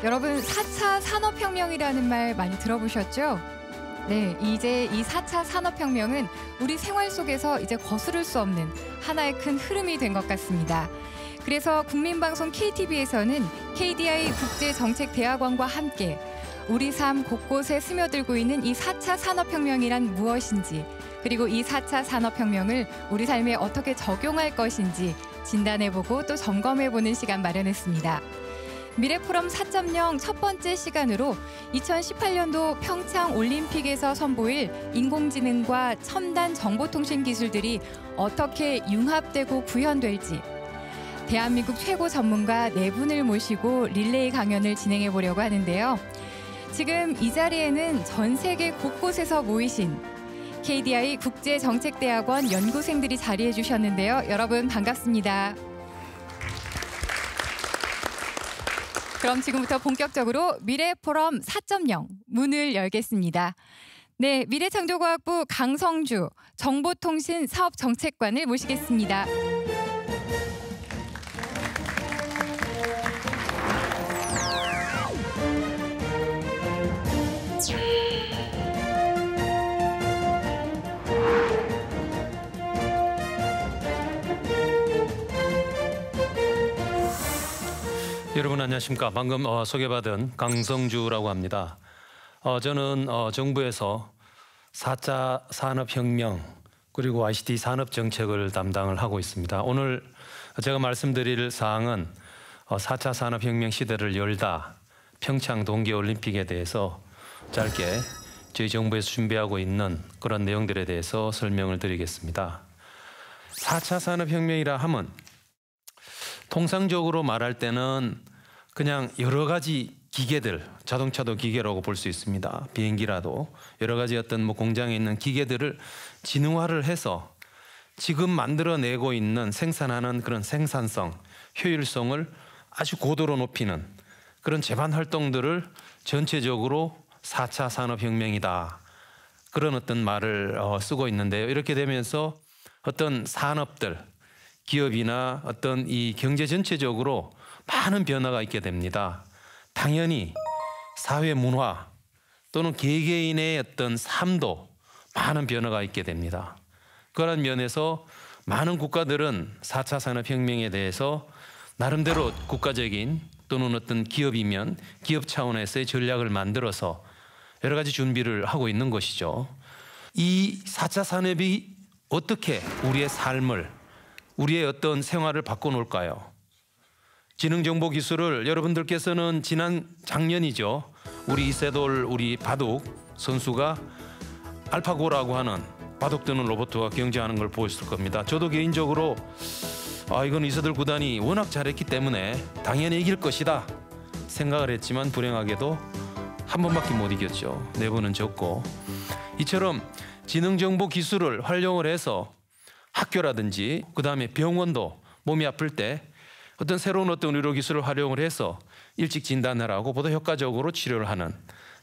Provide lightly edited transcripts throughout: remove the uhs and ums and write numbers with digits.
여러분, 4차 산업혁명이라는 말 많이 들어보셨죠? 네, 이제 이 4차 산업혁명은 우리 생활 속에서 이제 거스를 수 없는 하나의 큰 흐름이 된 것 같습니다. 그래서 국민방송 KTV에서는 KDI 국제정책대학원과 함께 우리 삶 곳곳에 스며들고 있는 이 4차 산업혁명이란 무엇인지, 그리고 이 4차 산업혁명을 우리 삶에 어떻게 적용할 것인지 진단해보고 또 점검해보는 시간 마련했습니다. 미래포럼 4.0 첫 번째 시간으로 2018년도 평창 올림픽에서 선보일 인공지능과 첨단 정보통신 기술들이 어떻게 융합되고 구현될지, 대한민국 최고 전문가 4분을 모시고 릴레이 강연을 진행해 보려고 하는데요. 지금 이 자리에는 전 세계 곳곳에서 모이신 KDI 국제정책대학원 연구생들이 자리해 주셨는데요. 여러분 반갑습니다. 그럼 지금부터 본격적으로 미래포럼 4.0 문을 열겠습니다. 네, 미래창조과학부 강성주 정보통신사업정책관을 모시겠습니다. 여러분 안녕하십니까. 방금 소개받은 강성주라고 합니다. 저는 정부에서 4차 산업혁명 그리고 ICT 산업정책을 담당을 하고 있습니다. 오늘 제가 말씀드릴 사항은 4차 산업혁명 시대를 열다 평창 동계올림픽에 대해서 짧게 저희 정부에서 준비하고 있는 그런 내용들에 대해서 설명을 드리겠습니다. 4차 산업혁명이라 하면 통상적으로 말할 때는 그냥 여러 가지 기계들, 자동차도 기계라고 볼 수 있습니다. 비행기라도 여러 가지 어떤 공장에 있는 기계들을 지능화를 해서 지금 만들어내고 있는 생산하는 그런 생산성, 효율성을 아주 고도로 높이는 그런 제반 활동들을 전체적으로 4차 산업혁명이다. 그런 어떤 말을 쓰고 있는데요. 이렇게 되면서 어떤 산업들, 기업이나 어떤 이 경제 전체적으로 많은 변화가 있게 됩니다. 당연히 사회 문화 또는 개개인의 어떤 삶도 많은 변화가 있게 됩니다. 그런 면에서 많은 국가들은 4차 산업혁명에 대해서 나름대로 국가적인 또는 어떤 기업이면 기업 차원에서의 전략을 만들어서 여러 가지 준비를 하고 있는 것이죠. 이 4차 산업이 어떻게 우리의 삶을, 우리의 어떤 생활을 바꿔놓을까요? 지능정보기술을 여러분들께서는 작년이죠. 우리 이세돌, 우리 바둑 선수가 알파고라고 하는 바둑 두는 로봇과 경쟁하는 걸 보였을 겁니다. 저도 개인적으로 이건 이세돌 구단이 워낙 잘했기 때문에 당연히 이길 것이다 생각을 했지만 불행하게도 한 번밖에 못 이겼죠. 4번은 졌고, 이처럼 지능정보기술을 활용을 해서 학교라든지 그다음에 병원도 몸이 아플 때 어떤 새로운 어떤 의료 기술을 활용을 해서 일찍 진단을 하고 보다 효과적으로 치료를 하는,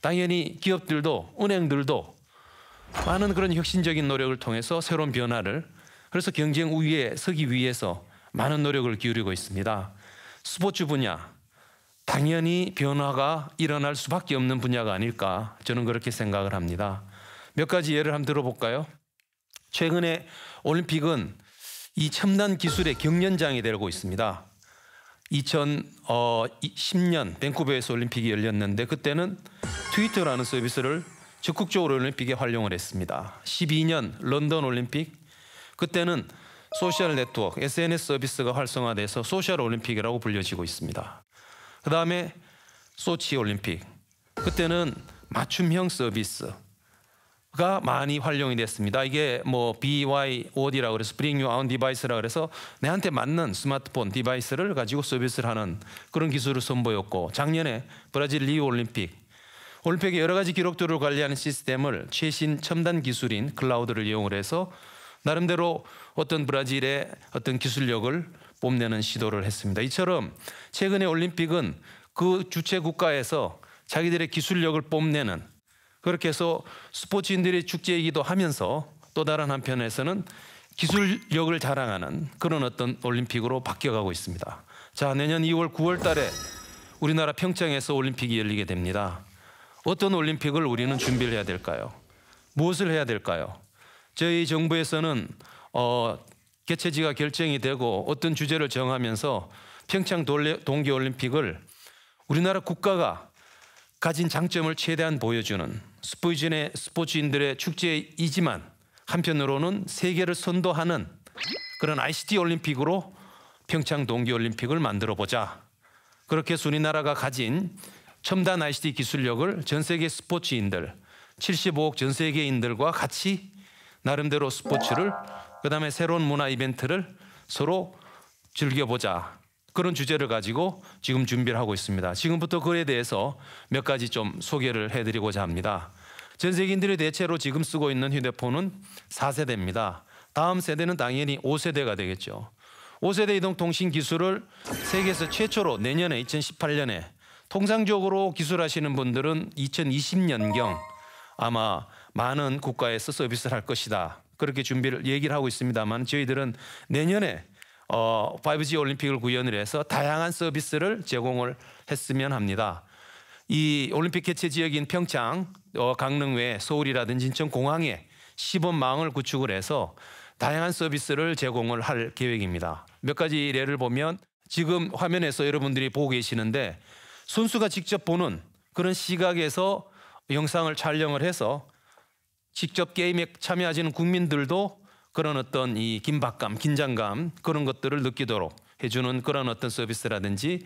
당연히 기업들도 은행들도 많은 그런 혁신적인 노력을 통해서 새로운 변화를, 그래서 경쟁 우위에 서기 위해서 많은 노력을 기울이고 있습니다. 스포츠 분야, 당연히 변화가 일어날 수밖에 없는 분야가 아닐까 저는 그렇게 생각을 합니다. 몇 가지 예를 한번 들어볼까요? 최근에 올림픽은 이 첨단 기술의 경연장이 되고 있습니다. 2010년 밴쿠버에서 올림픽이 열렸는데 그때는 트위터라는 서비스를 적극적으로 올림픽에 활용을 했습니다. 12년 런던 올림픽, 그때는 소셜 네트워크, SNS 서비스가 활성화돼서 소셜 올림픽이라고 불려지고 있습니다. 그 다음에 소치 올림픽, 그때는 맞춤형 서비스 가 많이 활용이 됐습니다. 이게 BYOD라고 그래서 Bring Your Own Device라고 그래서 내한테 맞는 스마트폰 디바이스를 가지고 서비스를 하는 그런 기술을 선보였고, 작년에 브라질 리우 올림픽에 여러 가지 기록들을 관리하는 시스템을 최신 첨단 기술인 클라우드를 이용을 해서 나름대로 어떤 브라질의 어떤 기술력을 뽐내는 시도를 했습니다. 이처럼 최근에 올림픽은 그 주최 국가에서 자기들의 기술력을 뽐내는, 그렇게 해서 스포츠인들의 축제이기도 하면서 또 다른 한편에서는 기술력을 자랑하는 그런 어떤 올림픽으로 바뀌어가고 있습니다. 자, 내년 2월, 9월 달에 우리나라 평창에서 올림픽이 열리게 됩니다. 어떤 올림픽을 우리는 준비를 해야 될까요? 무엇을 해야 될까요? 저희 정부에서는 개최지가 결정이 되고 어떤 주제를 정하면서 평창 동계올림픽을 우리나라 국가가 가진 장점을 최대한 보여주는 스포츠인들의 축제이지만 한편으로는 세계를 선도하는 그런 ICT 올림픽으로 평창 동계올림픽을 만들어 보자. 그렇게 해서 우리나라가 가진 첨단 ICT 기술력을 전 세계 스포츠인들 75억 전 세계인들과 같이 나름대로 스포츠를 그다음에 새로운 문화 이벤트를 서로 즐겨보자. 그런 주제를 가지고 지금 준비를 하고 있습니다. 지금부터 그에 대해서 몇 가지 좀 소개를 해드리고자 합니다. 전 세계인들이 대체로 지금 쓰고 있는 휴대폰은 4세대입니다. 다음 세대는 당연히 5세대가 되겠죠. 5세대 이동통신 기술을 세계에서 최초로 내년에 2018년에 통상적으로 기술하시는 분들은 2020년경 아마 많은 국가에서 서비스를 할 것이다. 그렇게 준비를 얘기를 하고 있습니다만 저희들은 내년에 5G 올림픽을 구현을 해서 다양한 서비스를 제공을 했으면 합니다. 이 올림픽 개최 지역인 평창, 강릉 외 서울이라든지 인천 공항에 시범망을 구축을 해서 다양한 서비스를 제공을 할 계획입니다. 몇 가지 예를 보면 지금 화면에서 여러분들이 보고 계시는데 선수가 직접 보는 그런 시각에서 영상을 촬영을 해서 직접 게임에 참여하시는 국민들도 그런 어떤 이 긴박감, 긴장감 그런 것들을 느끼도록 해주는 그런 어떤 서비스라든지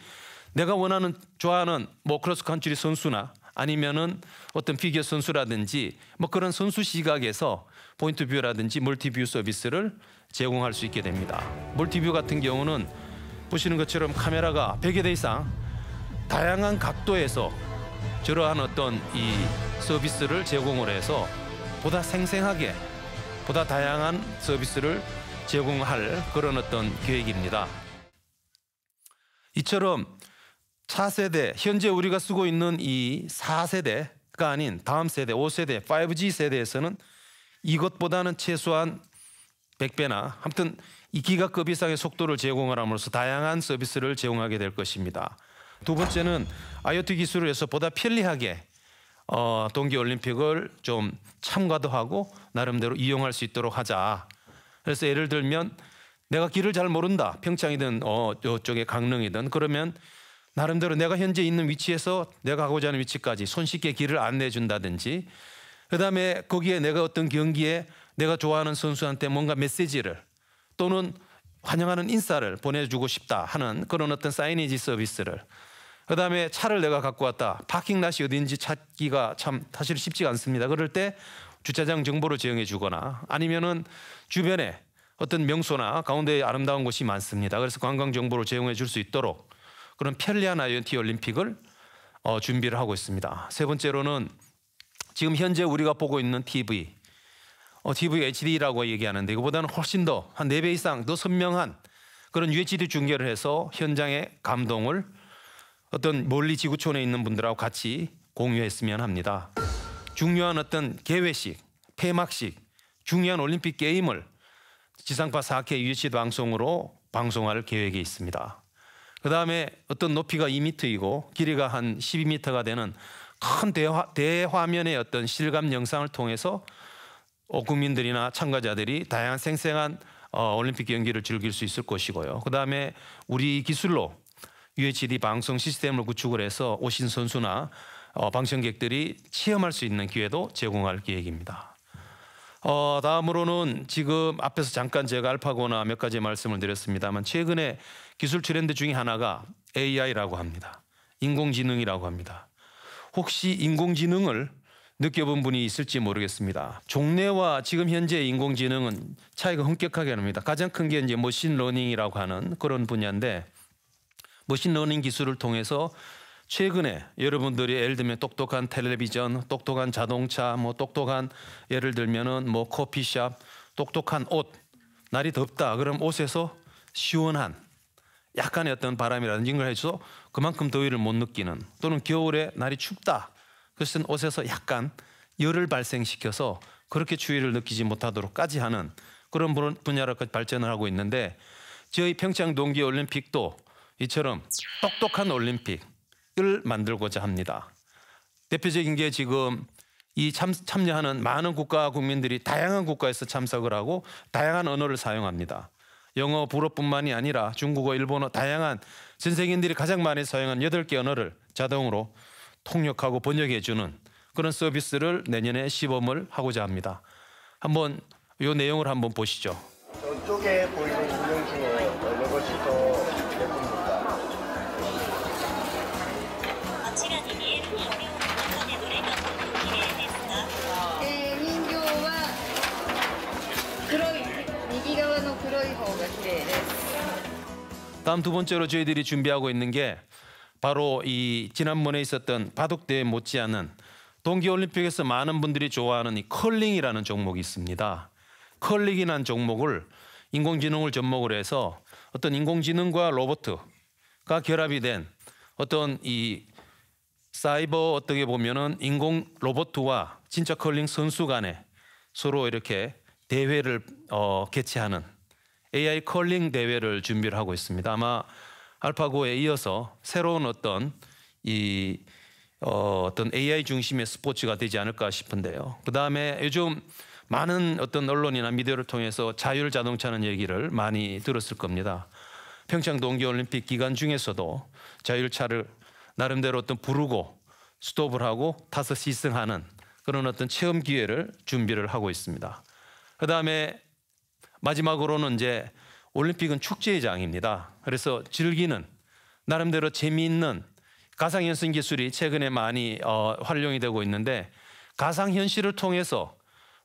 내가 원하는 좋아하는 뭐 크로스컨트리 선수나 아니면은 어떤 피겨 선수라든지 뭐 그런 선수 시각에서 포인트 뷰라든지 멀티뷰 서비스를 제공할 수 있게 됩니다. 멀티뷰 같은 경우는 보시는 것처럼 카메라가 100여 대 이상 다양한 각도에서 저러한 어떤 이 서비스를 제공을 해서 보다 생생하게 보다 다양한 서비스를 제공할 그런 어떤 계획입니다. 이처럼 4세대, 현재 우리가 쓰고 있는 이 4세대가 아닌 다음 세대, 5세대, 5G 세대에서는 이것보다는 최소한 100배나 아무튼 이 기가급 이상의 속도를 제공을 함으로써 다양한 서비스를 제공하게 될 것입니다. 두 번째는 IoT 기술을 해서 보다 편리하게 동계올림픽을 좀 참가도 하고 나름대로 이용할 수 있도록 하자. 그래서 예를 들면 내가 길을 잘 모른다. 평창이든 이쪽에 강릉이든 그러면 나름대로 내가 현재 있는 위치에서 내가 가고자 하는 위치까지 손쉽게 길을 안내해 준다든지 그다음에 거기에 내가 어떤 경기에 내가 좋아하는 선수한테 뭔가 메시지를 또는 환영하는 인사를 보내주고 싶다 하는 그런 어떤 사이니지 서비스를 그다음에 차를 내가 갖고 왔다. 파킹랏이 어딘지 찾기가 참 사실 쉽지가 않습니다. 그럴 때 주차장 정보를 제공해 주거나 아니면은 주변에 어떤 명소나 가운데 아름다운 곳이 많습니다. 그래서 관광 정보를 제공해 줄 수 있도록 그런 편리한 IoT 올림픽을 준비를 하고 있습니다. 세 번째로는 지금 현재 우리가 보고 있는 TV HD라고 얘기하는데 이거보다는 훨씬 더 한 4배 이상 더 선명한 그런 UHD 중계를 해서 현장의 감동을 어떤 멀리 지구촌에 있는 분들하고 같이 공유했으면 합니다. 중요한 어떤 개회식, 폐막식, 중요한 올림픽 게임을 지상파 4K UHD 방송으로 방송할 계획이 있습니다. 그다음에 어떤 높이가 2m이고 길이가 한 12m가 되는 큰 대화면의 어떤 실감 영상을 통해서 국민들이나 참가자들이 다양한 생생한 올림픽 경기를 즐길 수 있을 것이고요. 그다음에 우리 기술로 UHD 방송 시스템을 구축을 해서 오신 선수나 방청객들이 체험할 수 있는 기회도 제공할 계획입니다. 다음으로는 지금 앞에서 잠깐 제가 알파고나 몇 가지 말씀을 드렸습니다만 최근에 기술 트렌드 중에 하나가 AI라고 합니다. 인공지능이라고 합니다. 혹시 인공지능을 느껴본 분이 있을지 모르겠습니다. 종래와 지금 현재 인공지능은 차이가 엄격하게 납니다. 가장 큰 게 이제 머신러닝이라고 하는 그런 분야인데 머신러닝 기술을 통해서 최근에 여러분들이 예를 들면 똑똑한 텔레비전, 똑똑한 자동차, 뭐 똑똑한 예를 들면은 뭐 커피숍, 똑똑한 옷, 날이 덥다 그럼 옷에서 시원한 약간의 어떤 바람이라든지 걸 해서 그만큼 더위를 못 느끼는 또는 겨울에 날이 춥다 그것은 옷에서 약간 열을 발생시켜서 그렇게 추위를 느끼지 못하도록까지 하는 그런 분야로까지 발전을 하고 있는데 저희 평창 동계올림픽도 이처럼 똑똑한 올림픽 만들고자 합니다. 대표적인 게 지금 이 참여하는 많은 국가 국민들이 다양한 국가에서 참석을 하고 다양한 언어를 사용합니다. 영어, 불어뿐만이 아니라 중국어, 일본어 다양한 전 세계인들이 가장 많이 사용하는 8개 언어를 자동으로 통역하고 번역해 주는 그런 서비스를 내년에 시범을 하고자 합니다. 한번 이 내용을 한번 보시죠. 저쪽에 보이는 조명 중에 어느 것이 더 예쁩니까? 다음 두 번째로 저희들이 준비하고 있는 게 바로 이 지난번에 있었던 바둑대회 못지않은 동계올림픽에서 많은 분들이 좋아하는 이 컬링이라는 종목이 있습니다. 컬링이라는 종목을 인공지능을 접목을 해서 어떤 인공지능과 로봇가 결합이 된 어떤 이 사이버 어떻게 보면은 인공 로봇과 진짜 컬링 선수 간에 서로 이렇게 대회를 개최하는 AI 컬링 대회를 준비를 하고 있습니다. 아마 알파고에 이어서 새로운 어떤 어떤 AI 중심의 스포츠가 되지 않을까 싶은데요. 그 다음에 요즘 많은 어떤 언론이나 미디어를 통해서 자율 자동차는 얘기를 많이 들었을 겁니다. 평창 동계올림픽 기간 중에서도 자율차를 나름대로 어떤 부르고 스톱을 하고 타서 시승하는 그런 어떤 체험 기회를 준비를 하고 있습니다. 그 다음에 마지막으로는 이제 올림픽은 축제의 장입니다. 그래서 즐기는 나름대로 재미있는 가상현실 기술이 최근에 많이 활용이 되고 있는데 가상현실을 통해서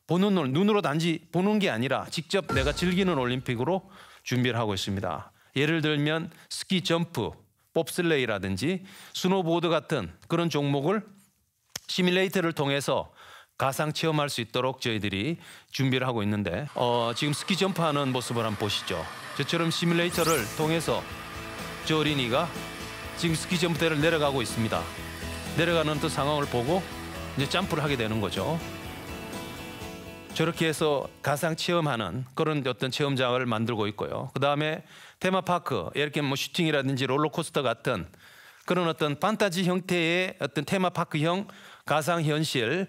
눈으로 단지 보는 게 아니라 직접 내가 즐기는 올림픽으로 준비를 하고 있습니다. 예를 들면 스키 점프, 봅슬레이라든지 스노보드 같은 그런 종목을 시뮬레이터를 통해서 가상 체험할 수 있도록 저희들이 준비를 하고 있는데 지금 스키 점프하는 모습을 한번 보시죠. 저처럼 시뮬레이터를 통해서 저 어린이가 지금 스키 점프대를 내려가고 있습니다. 내려가는 그 상황을 보고 이제 점프를 하게 되는 거죠. 저렇게 해서 가상 체험하는 그런 어떤 체험장을 만들고 있고요. 그 다음에 테마파크, 이렇게 뭐 슈팅이라든지 롤러코스터 같은 그런 어떤 판타지 형태의 어떤 테마파크형 가상현실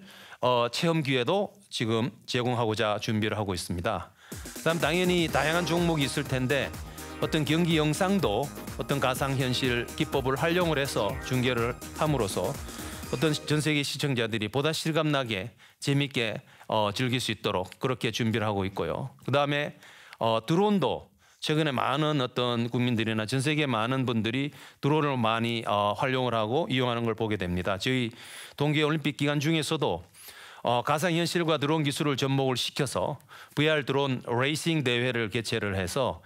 체험 기회도 지금 제공하고자 준비를 하고 있습니다. 그다음 당연히 다양한 종목이 있을 텐데 어떤 경기 영상도 어떤 가상현실 기법을 활용을 해서 중계를 함으로써 어떤 전 세계 시청자들이 보다 실감나게 재밌게 즐길 수 있도록 그렇게 준비를 하고 있고요. 그다음에 드론도 최근에 많은 어떤 국민들이나 전 세계 많은 분들이 드론을 많이 활용을 하고 이용하는 걸 보게 됩니다. 저희 동계올림픽 기간 중에서도 가상현실과 드론 기술을 접목을 시켜서 VR 드론 레이싱 대회를 개최를 해서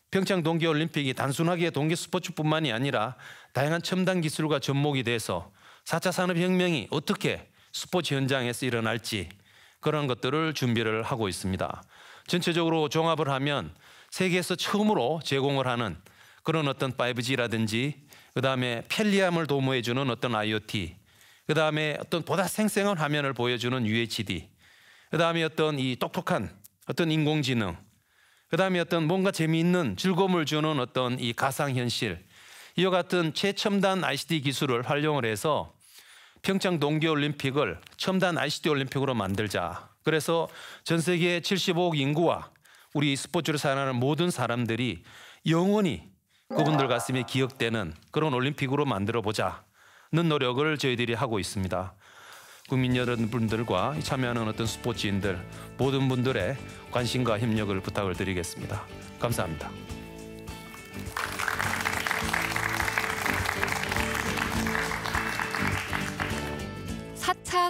평창 동계올림픽이 단순하게 동계 스포츠뿐만이 아니라 다양한 첨단 기술과 접목이 돼서 4차 산업혁명이 어떻게 스포츠 현장에서 일어날지 그런 것들을 준비를 하고 있습니다. 전체적으로 종합을 하면 세계에서 처음으로 제공을 하는 그런 어떤 5G라든지 그다음에 편리함을 도모해주는 어떤 IoT 그다음에 어떤 보다 생생한 화면을 보여주는 UHD 그다음에 어떤 이 똑똑한 어떤 인공지능 그다음에 어떤 뭔가 재미있는 즐거움을 주는 어떤 이 가상현실 이와 같은 최첨단 ICT 기술을 활용을 해서 평창 동계올림픽을 첨단 ICT 올림픽으로 만들자. 그래서 전 세계 75억 인구와 우리 스포츠를 사랑하는 모든 사람들이 영원히 그분들 가슴에 기억되는 그런 올림픽으로 만들어보자는 노력을 저희들이 하고 있습니다. 국민 여러분들과 참여하는 어떤 스포츠인들 모든 분들의 관심과 협력을 부탁을 드리겠습니다. 감사합니다.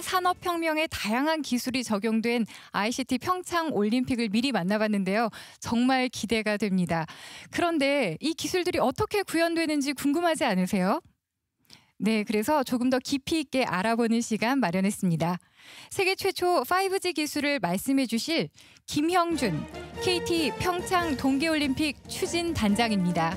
산업혁명의 다양한 기술이 적용된 ICT 평창 올림픽을 미리 만나봤는데요. 정말 기대가 됩니다. 그런데 이 기술들이 어떻게 구현되는지 궁금하지 않으세요? 네, 그래서 조금 더 깊이 있게 알아보는 시간 마련했습니다. 세계 최초 5G 기술을 말씀해 주실 김형준 KT 평창 동계올림픽 추진단장입니다.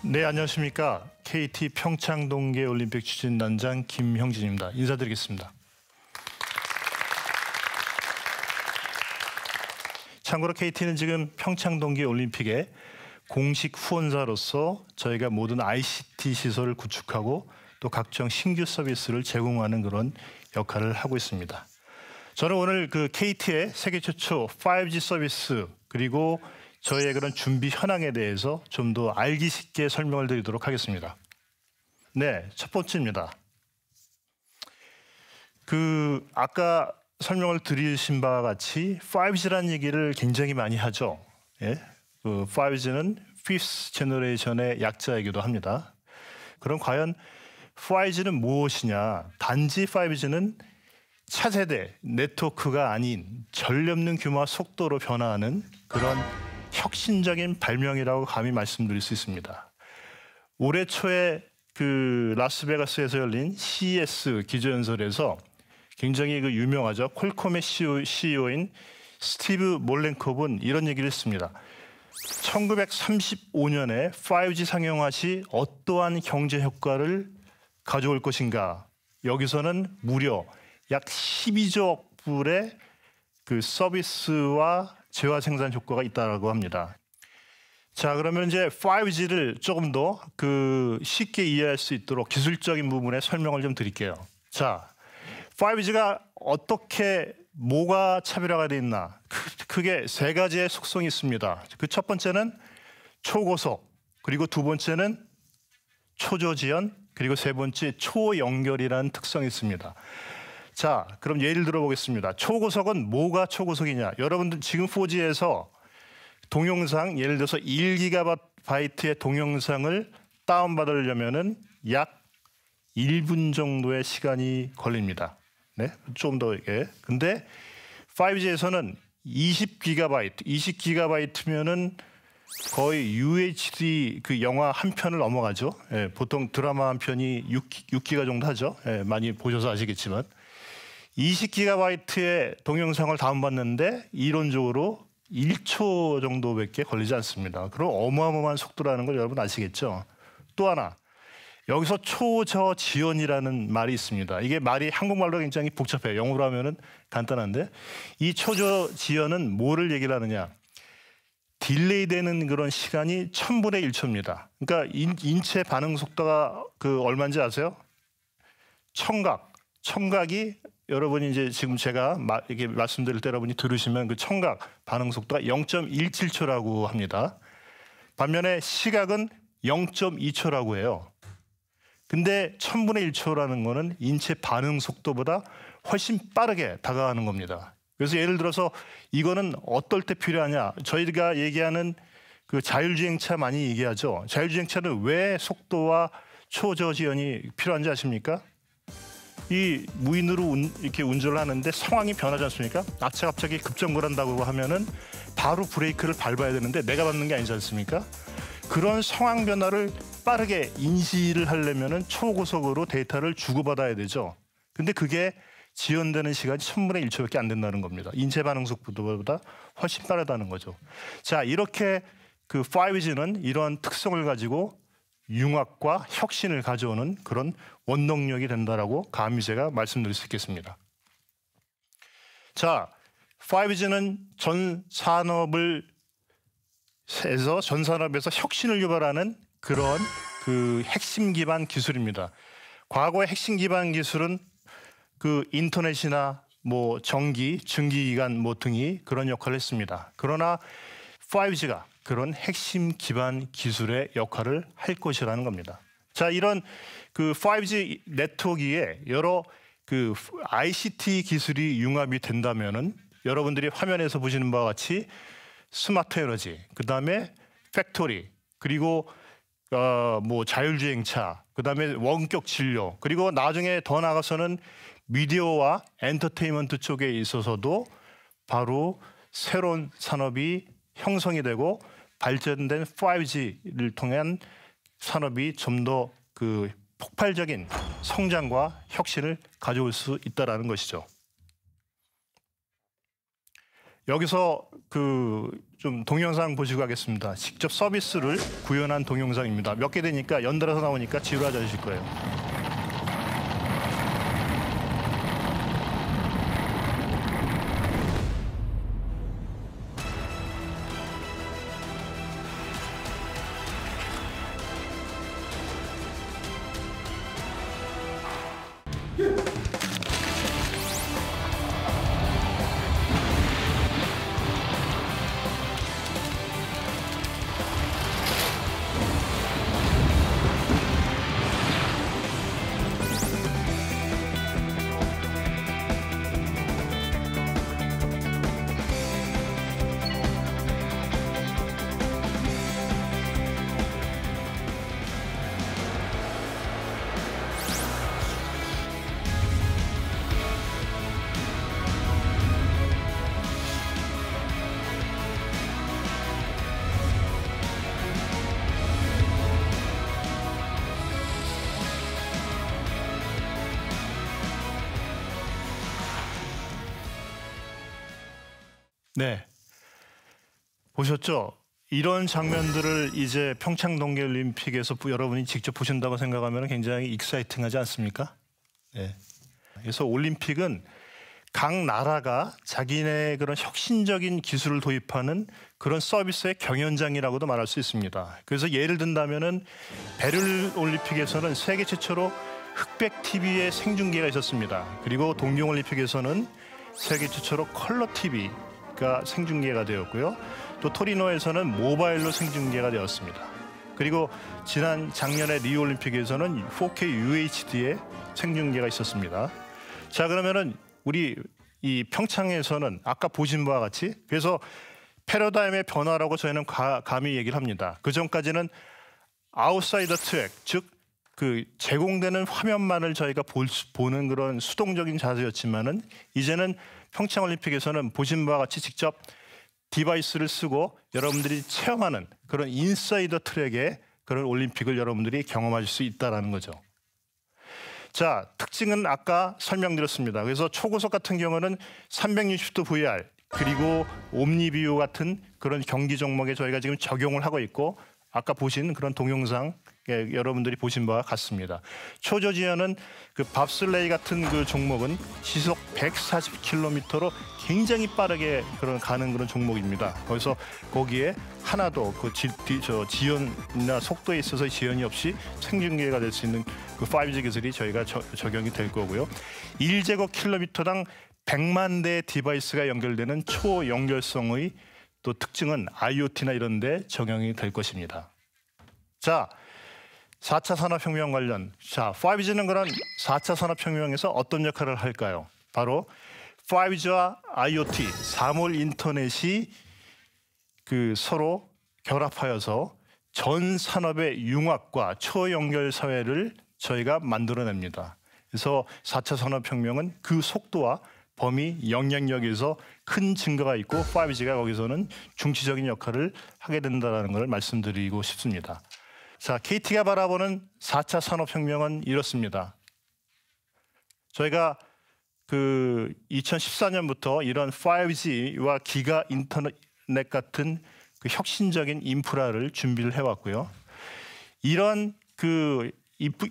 네, 안녕하십니까. KT 평창 동계 올림픽 추진단장 김형진입니다. 인사드리겠습니다. 참고로 KT는 지금 평창 동계 올림픽의 공식 후원사로서 저희가 모든 ICT 시설을 구축하고 또 각종 신규 서비스를 제공하는 그런 역할을 하고 있습니다. 저는 오늘 그 KT의 세계 최초 5G 서비스 그리고 저희의 그런 준비 현황에 대해서 좀 더 알기 쉽게 설명을 드리도록 하겠습니다. 네, 첫 번째입니다. 아까 설명을 드리신 바와 같이 5G라는 얘기를 굉장히 많이 하죠. 예? 5G는 Fifth Generation의 약자이기도 합니다. 그럼 과연 5G는 무엇이냐? 단지 5G는 차세대 네트워크가 아닌 전례없는 규모와 속도로 변화하는 그런 혁신적인 발명이라고 감히 말씀드릴 수 있습니다. 올해 초에 라스베가스에서 열린 CES 기조연설에서 굉장히 유명하죠. 퀄콤의 CEO인 스티브 몰렌컵은 이런 얘기를 했습니다. 1935년에 5G 상용화 시 어떠한 경제 효과를 가져올 것인가? 여기서는 무려 약 12조 불의 그 서비스와 재화 생산 효과가 있다라고 합니다. 자, 그러면 이제 5G를 조금 더 쉽게 이해할 수 있도록 기술적인 부분에 설명을 좀 드릴게요. 자, 5G가 뭐가 차별화가 되어 있나? 크게 세 가지의 속성이 있습니다. 그 첫 번째는 초고속, 그리고 두 번째는 초저지연, 그리고 세 번째 초연결이라는 특성이 있습니다. 자, 그럼 예를 들어 보겠습니다. 초고속은 뭐가 초고속이냐? 여러분들 지금 4G에서 동영상, 예를 들어서 1GB의 동영상을 다운받으려면은 약 1분 정도의 시간이 걸립니다. 네, 좀 더 이게. 근데 5G에서는 20GB면은 거의 UHD 영화 한 편을 넘어가죠. 예, 보통 드라마 한 편이 6기가 정도 하죠. 예, 많이 보셔서 아시겠지만 20GB의 동영상을 다운받는데 이론적으로 1초 정도밖에 걸리지 않습니다. 그럼 어마어마한 속도라는 걸 여러분 아시겠죠? 또 하나, 여기서 초저지연이라는 말이 있습니다. 이게 말이 한국말로 굉장히 복잡해요. 영어로 하면은 간단한데 이 초저지연은 뭐를 얘기를 하느냐? 딜레이 되는 그런 시간이 1000분의 1초입니다. 그러니까 인체 반응 속도가 얼마인지 아세요? 청각이 여러분이 이제 지금 제가 이렇게 말씀드릴 때 여러분이 들으시면 그 청각 반응 속도가 0.17초라고 합니다. 반면에 시각은 0.2초라고 해요. 근데 1000분의 1초라는 거는 인체 반응 속도보다 훨씬 빠르게 다가가는 겁니다. 그래서 예를 들어서 이거는 어떨 때 필요하냐? 저희가 얘기하는 자율주행차 많이 얘기하죠. 자율주행차는 왜 속도와 초저지연이 필요한지 아십니까? 이 무인으로 이렇게 운전을 하는데 상황이 변하지 않습니까? 앞차 갑자기 급정거를 한다고 하면은 바로 브레이크를 밟아야 되는데 내가 밟는 게 아니지 않습니까? 그런 상황 변화를 빠르게 인지를 하려면은 초고속으로 데이터를 주고받아야 되죠. 근데 그게 지연되는 시간이 1000분의 1초밖에 안 된다는 겁니다. 인체 반응 속도보다 훨씬 빠르다는 거죠. 자, 이렇게 5G는 이런 특성을 가지고 융합과 혁신을 가져오는 그런 원동력이 된다라고 감히 제가 말씀드릴 수 있겠습니다. 자, 5G는 전 산업에서 혁신을 유발하는 그런 핵심 기반 기술입니다. 과거의 핵심 기반 기술은 인터넷이나 전기, 증기기관 등이 그런 역할을 했습니다. 그러나 5G가 그런 핵심 기반 기술의 역할을 할 것이라는 겁니다. 자, 이런 5G 네트워크에 여러 ICT 기술이 융합이 된다면은 여러분들이 화면에서 보시는 바와 같이 스마트 에너지, 그다음에 팩토리, 그리고 자율주행차, 그다음에 원격 진료, 그리고 나중에 더 나아가서는 미디어와 엔터테인먼트 쪽에 있어서도 바로 새로운 산업이 형성이 되고 발전된 5G를 통한 산업이 좀 더 폭발적인 성장과 혁신을 가져올 수 있다라는 것이죠. 여기서 좀 동영상 보시고 가겠습니다. 직접 서비스를 구현한 동영상입니다. 몇 개 되니까 연달아서 나오니까 지루하지 않으실 거예요. 네, 보셨죠? 이런 장면들을 이제 평창 동계올림픽에서 여러분이 직접 보신다고 생각하면 굉장히 익사이팅하지 않습니까? 네. 그래서 올림픽은 각 나라가 자기네 그런 혁신적인 기술을 도입하는 그런 서비스의 경연장이라고도 말할 수 있습니다. 그래서 예를 든다면은 베를린 올림픽에서는 세계 최초로 흑백 TV의 생중계가 있었습니다. 그리고 동경올림픽에서는 세계 최초로 컬러 TV가 생중계가 되었고요. 또 토리노에서는 모바일로 생중계가 되었습니다. 그리고 작년에 리우 올림픽에서는 4K UHD의 생중계가 있었습니다. 자, 그러면은 우리 이 평창에서는 아까 보신 바와 같이 그래서 패러다임의 변화라고 저희는 감히 얘기를 합니다. 그 전까지는 아웃사이더 트랙, 즉 그 제공되는 화면만을 저희가 보는 그런 수동적인 자세였지만은 이제는 평창올림픽에서는 보신 바와 같이 직접 디바이스를 쓰고 여러분들이 체험하는 그런 인사이더 트랙의 그런 올림픽을 여러분들이 경험하실 수 있다는 거죠. 자, 특징은 아까 설명드렸습니다. 그래서 초고속 같은 경우는 360도 VR 그리고 옴니뷰 같은 그런 경기 종목에 저희가 지금 적용을 하고 있고 아까 보신 그런 동영상 여러분들이 보신 바와 같습니다. 초저지연은 그 밥슬레이 같은 그 종목은 시속 140km로 굉장히 빠르게 가는 그런 종목입니다. 거기에 하나도 그 지연이나 속도에 있어서 지연이 없이 생중계가 될 수 있는 그 5G 기술이 저희가 적용이 될 거고요. 1제곱킬로미터당 100만 대의 디바이스가 연결되는 초연결성의 또 특징은 IoT나 이런 데 적용이 될 것입니다. 자, 4차 산업혁명 관련 5G는 그런 4차 산업혁명에서 어떤 역할을 할까요? 바로 5G와 IoT, 사물 인터넷이 그 서로 결합하여서 전 산업의 융합과 초연결 사회를 저희가 만들어냅니다. 그래서 4차 산업혁명은 그 속도와 범위, 영향력에서 큰 증가가 있고 5G가 거기서는 중추적인 역할을 하게 된다는 것을 말씀드리고 싶습니다. 자, KT가 바라보는 4차 산업혁명은 이렇습니다. 저희가 그 2014년부터 이런 5G와 기가 인터넷 같은 그 혁신적인 인프라를 준비를 해왔고요. 이런 그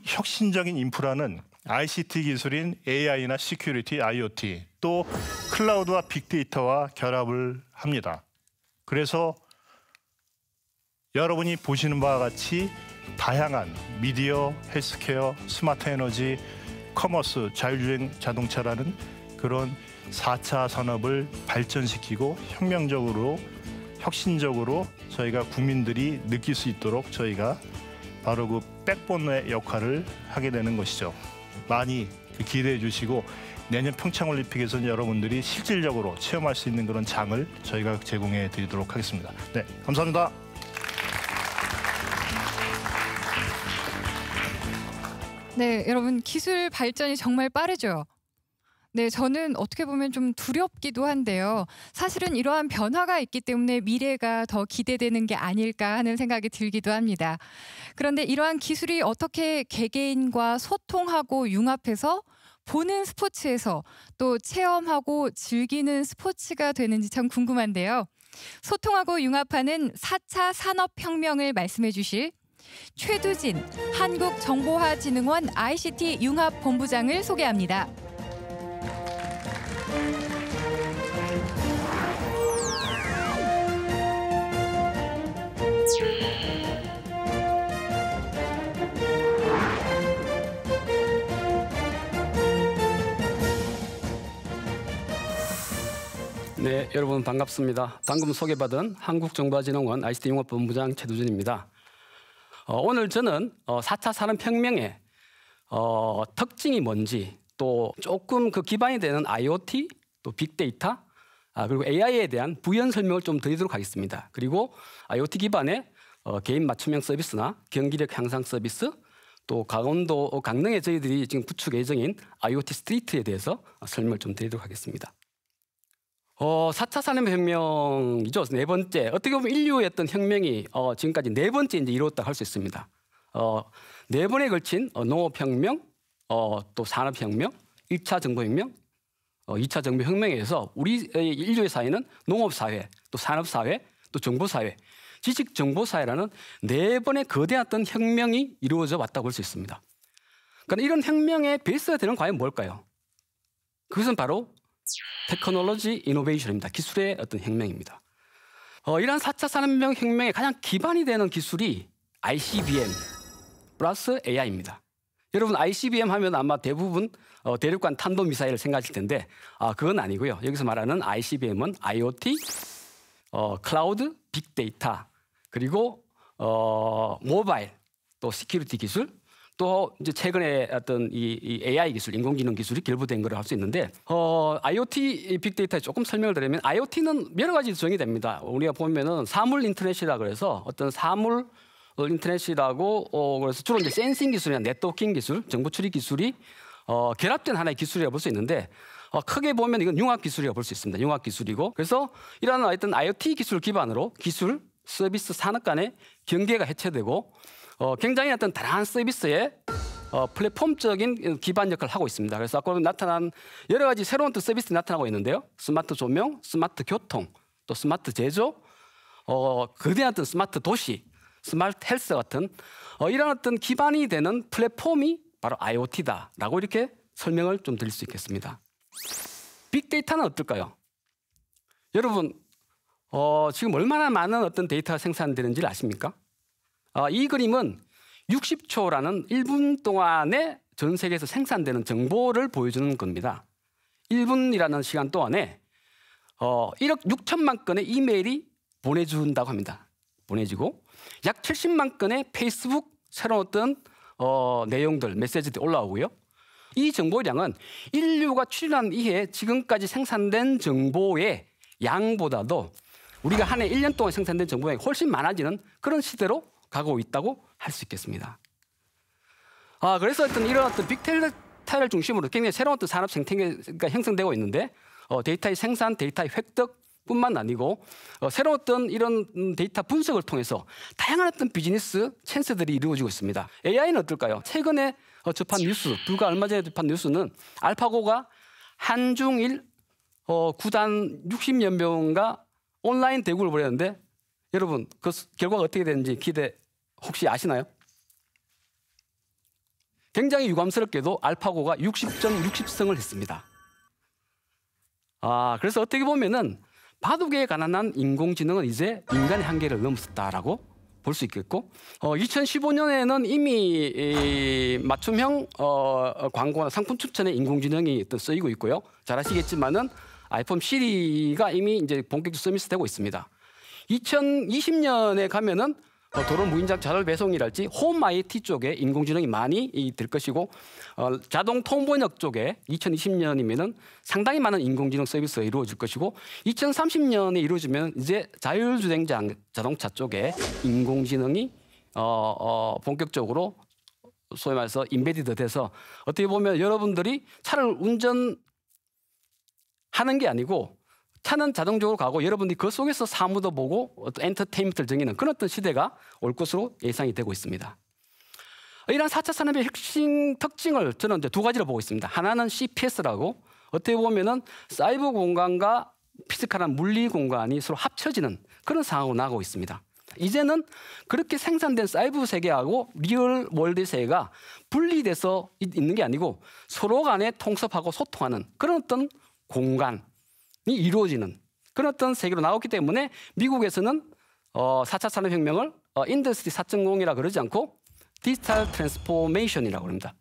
혁신적인 인프라는 ICT 기술인 AI나 시큐리티, IoT, 또 클라우드와 빅데이터와 결합을 합니다. 그래서 여러분이 보시는 바와 같이 다양한 미디어, 헬스케어, 스마트 에너지, 커머스, 자율주행 자동차라는 그런 4차 산업을 발전시키고 혁명적으로, 혁신적으로 저희가 국민들이 느낄 수 있도록 저희가 바로 그 백본의 역할을 하게 되는 것이죠. 많이 기대해 주시고 내년 평창올림픽에서는 여러분들이 실질적으로 체험할 수 있는 그런 장을 저희가 제공해 드리도록 하겠습니다. 네, 감사합니다. 네, 여러분 기술 발전이 정말 빠르죠. 네, 저는 어떻게 보면 좀 두렵기도 한데요. 사실은 이러한 변화가 있기 때문에 미래가 더 기대되는 게 아닐까 하는 생각이 들기도 합니다. 그런데 이러한 기술이 어떻게 개개인과 소통하고 융합해서 보는 스포츠에서 또 체험하고 즐기는 스포츠가 되는지 참 궁금한데요. 소통하고 융합하는 4차 산업혁명을 말씀해 주실 최두진 한국정보화진흥원 ICT 융합본부장을 소개합니다. 네, 여러분 반갑습니다. 방금 소개받은 한국정보화진흥원 ICT 융합본부장 최두준입니다. 오늘 저는 4차 산업혁명의 특징이 뭔지, 또 조금 그 기반이 되는 IoT, 또 빅데이터, 그리고 AI에 대한 부연 설명을 좀 드리도록 하겠습니다. 그리고 IoT 기반의 개인 맞춤형 서비스나 경기력 향상 서비스, 또 강원도 강릉에 저희들이 지금 구축 예정인 IoT 스트리트에 대해서 설명을 좀 드리도록 하겠습니다. 4차 산업혁명이죠. 네 번째. 어떻게 보면 인류의 어떤 혁명이 지금까지 네 번째 이제 이루었다고 할 수 있습니다. 네 번에 걸친 농업혁명, 또 산업혁명, 1차 정보혁명, 2차 정보혁명에 의해서 우리 인류의 사회는 농업사회, 또 산업사회, 또 정보사회, 지식정보사회라는 네 번의 거대한 어떤 혁명이 이루어져 왔다고 볼 수 있습니다. 그러니까 이런 혁명의 베이스가 되는 과연 뭘까요? 그것은 바로 테크놀로지 이노베이션입니다. 기술의 어떤 혁명입니다. 이러한 4차 산업혁명의 가장 기반이 되는 기술이 ICBM 플러스 AI입니다. 여러분 ICBM 하면 아마 대부분 대륙간 탄도미사일을 생각하실 텐데 그건 아니고요. 여기서 말하는 ICBM은 IoT, 클라우드, 빅데이터, 그리고 모바일, 또 시큐리티 기술, 또 이제 최근에 어떤 이 AI 기술, 인공지능 기술이 결부된 거를 할 수 있는데 IoT 빅데이터에 조금 설명을 드리면 IoT는 여러 가지 조정이 됩니다. 우리가 보면은 사물 인터넷이라 그래서 어떤 사물 인터넷이라고 그래서 주로 이제 센싱 기술이나 네트워킹 기술, 정보 처리 기술이 결합된 하나의 기술이라고 볼 수 있는데 크게 보면 이건 융합 기술이라고 볼 수 있습니다. 융합 기술이고 그래서 이런 어떤 IoT 기술 기반으로 기술, 서비스, 산업 간의 경계가 해체되고 굉장히 어떤 다양한 서비스의 플랫폼적인 기반 역할을 하고 있습니다. 그래서 아까 나타난 여러 가지 새로운 서비스가 나타나고 있는데요. 스마트 조명, 스마트 교통, 또 스마트 제조, 거대한 어떤 스마트 도시, 스마트 헬스 같은 이런 어떤 기반이 되는 플랫폼이 바로 IoT다라고 이렇게 설명을 좀 드릴 수 있겠습니다. 빅데이터는 어떨까요? 여러분 지금 얼마나 많은 어떤 데이터가 생산되는지를 아십니까? 이 그림은 60초라는 1분 동안에 전 세계에서 생산되는 정보를 보여주는 겁니다. 1분이라는 시간 동안에 1억 6천만 건의 이메일이 보내준다고 합니다. 보내지고 약 70만 건의 페이스북 새로운 어떤 내용들, 메시지들이 올라오고요. 이 정보량은 인류가 출현한 이해 지금까지 생산된 정보의 양보다도 우리가 한 해 1년 동안 생산된 정보량이 훨씬 많아지는 그런 시대로 가고 있다고 할 수 있겠습니다. 그래서 어떤 이런 어떤 빅데이터를 중심으로 굉장히 새로운 어떤 산업 생태계가 형성되고 있는데 데이터의 생산, 데이터의 획득뿐만 아니고 새로운 어떤 이런 데이터 분석을 통해서 다양한 어떤 비즈니스 찬스들이 이루어지고 있습니다. AI는 어떨까요? 최근에 접한 뉴스, 불과 얼마 전에 접한 뉴스는 알파고가 한중일 구단 60여 명과 온라인 대구를 벌였는데 여러분 그 결과가 어떻게 되는지 기대 혹시 아시나요? 굉장히 유감스럽게도 알파고가 60점 60승을 했습니다. 그래서 어떻게 보면은 바둑에 관한 인공지능은 이제 인간의 한계를 넘었다라고 볼 수 있겠고 2015년에는 이미 맞춤형 광고나 상품 추천에 인공지능이 또 쓰이고 있고요. 잘 아시겠지만은 아이폰 시리가 이미 이제 본격적으로 서비스되고 있습니다. 2020년에 가면은 도로 무인장 자율 배송이랄지 홈 IoT 쪽에 인공지능이 많이 될 것이고 자동 통번역 쪽에 2020년이면은 상당히 많은 인공지능 서비스가 이루어질 것이고 2030년에 이루어지면 이제 자율주행 자동차 쪽에 인공지능이 본격적으로 소위 말해서 인베디드 돼서 어떻게 보면 여러분들이 차를 운전하는 게 아니고 차는 자동적으로 가고 여러분들이 그 속에서 사무도 보고 어떤 엔터테인먼트를 즐기는 그런 어떤 시대가 올 것으로 예상이 되고 있습니다. 이러한 4차 산업의 핵심 특징을 저는 이제 두 가지로 보고 있습니다. 하나는 CPS라고 어떻게 보면은 사이버 공간과 피지컬한 물리 공간이 서로 합쳐지는 그런 상황으로 나가고 있습니다. 이제는 그렇게 생산된 사이버 세계하고 리얼 월드 세계가 분리돼서 있는 게 아니고 서로 간에 통섭하고 소통하는 그런 어떤 공간이 이루어지는 그런 어떤 세계로 나왔기 때문에 미국에서는 4차 산업혁명을 인더스트리 4.0이라 그러지 않고 디지털 트랜스포메이션이라고 합니다.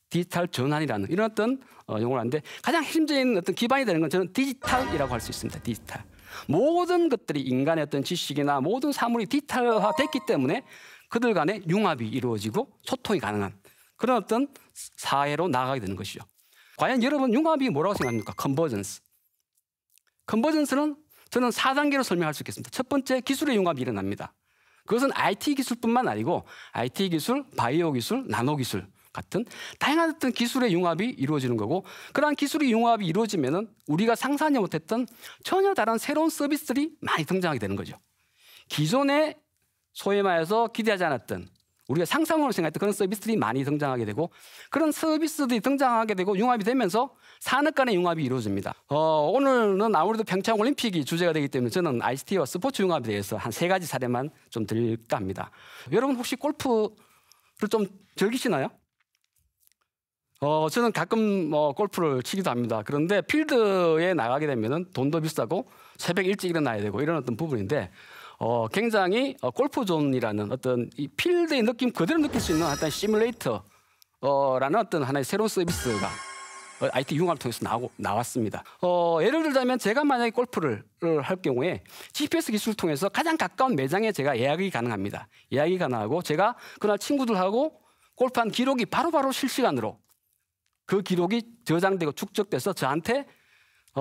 디지털 전환이라는 이런 어떤 용어를 하는데 가장 핵심적인 어떤 기반이 되는 건 저는 디지털이라고 할 수 있습니다. 디지털. 모든 것들이 인간의 어떤 지식이나 모든 사물이 디지털화됐기 때문에 그들 간의 융합이 이루어지고 소통이 가능한 그런 어떤 사회로 나아가게 되는 것이죠. 과연 여러분 융합이 뭐라고 생각합니까? 컨버전스. 컨버전스는 저는 4단계로 설명할 수 있겠습니다. 첫 번째, 기술의 융합이 일어납니다. 그것은 IT 기술뿐만 아니고 IT 기술, 바이오 기술, 나노 기술 같은 다양한 어떤 기술의 융합이 이루어지는 거고 그러한 기술의 융합이 이루어지면은 우리가 상상하지 못했던 전혀 다른 새로운 서비스들이 많이 등장하게 되는 거죠. 기존에 소위 말해서 기대하지 않았던 우리가 상상으로 생각했던 그런 서비스들이 많이 등장하게 되고 그런 서비스들이 등장하게 되고 융합이 되면서 산업 간의 융합이 이루어집니다. 오늘은 아무래도 평창 올림픽이 주제가 되기 때문에 저는 ICT와 스포츠 융합에 대해서 한 3가지 사례만 좀 드릴까 합니다. 여러분 혹시 골프를 좀 즐기시나요? 저는 가끔 골프를 치기도 합니다. 그런데 필드에 나가게 되면은 돈도 비싸고 새벽 일찍 일어나야 되고 이런 어떤 부분인데 굉장히 골프존이라는 어떤 이 필드의 느낌 그대로 느낄 수 있는 어떤 시뮬레이터라는 어떤 하나의 새로운 서비스가 IT 융합을 통해서 나왔습니다. 예를 들자면 제가 만약에 골프를 할 경우에 GPS 기술을 통해서 가장 가까운 매장에 제가 예약이 가능합니다. 예약이 가능하고 제가 그날 친구들하고 골프한 기록이 바로바로 실시간으로 그 기록이 저장되고 축적돼서 저한테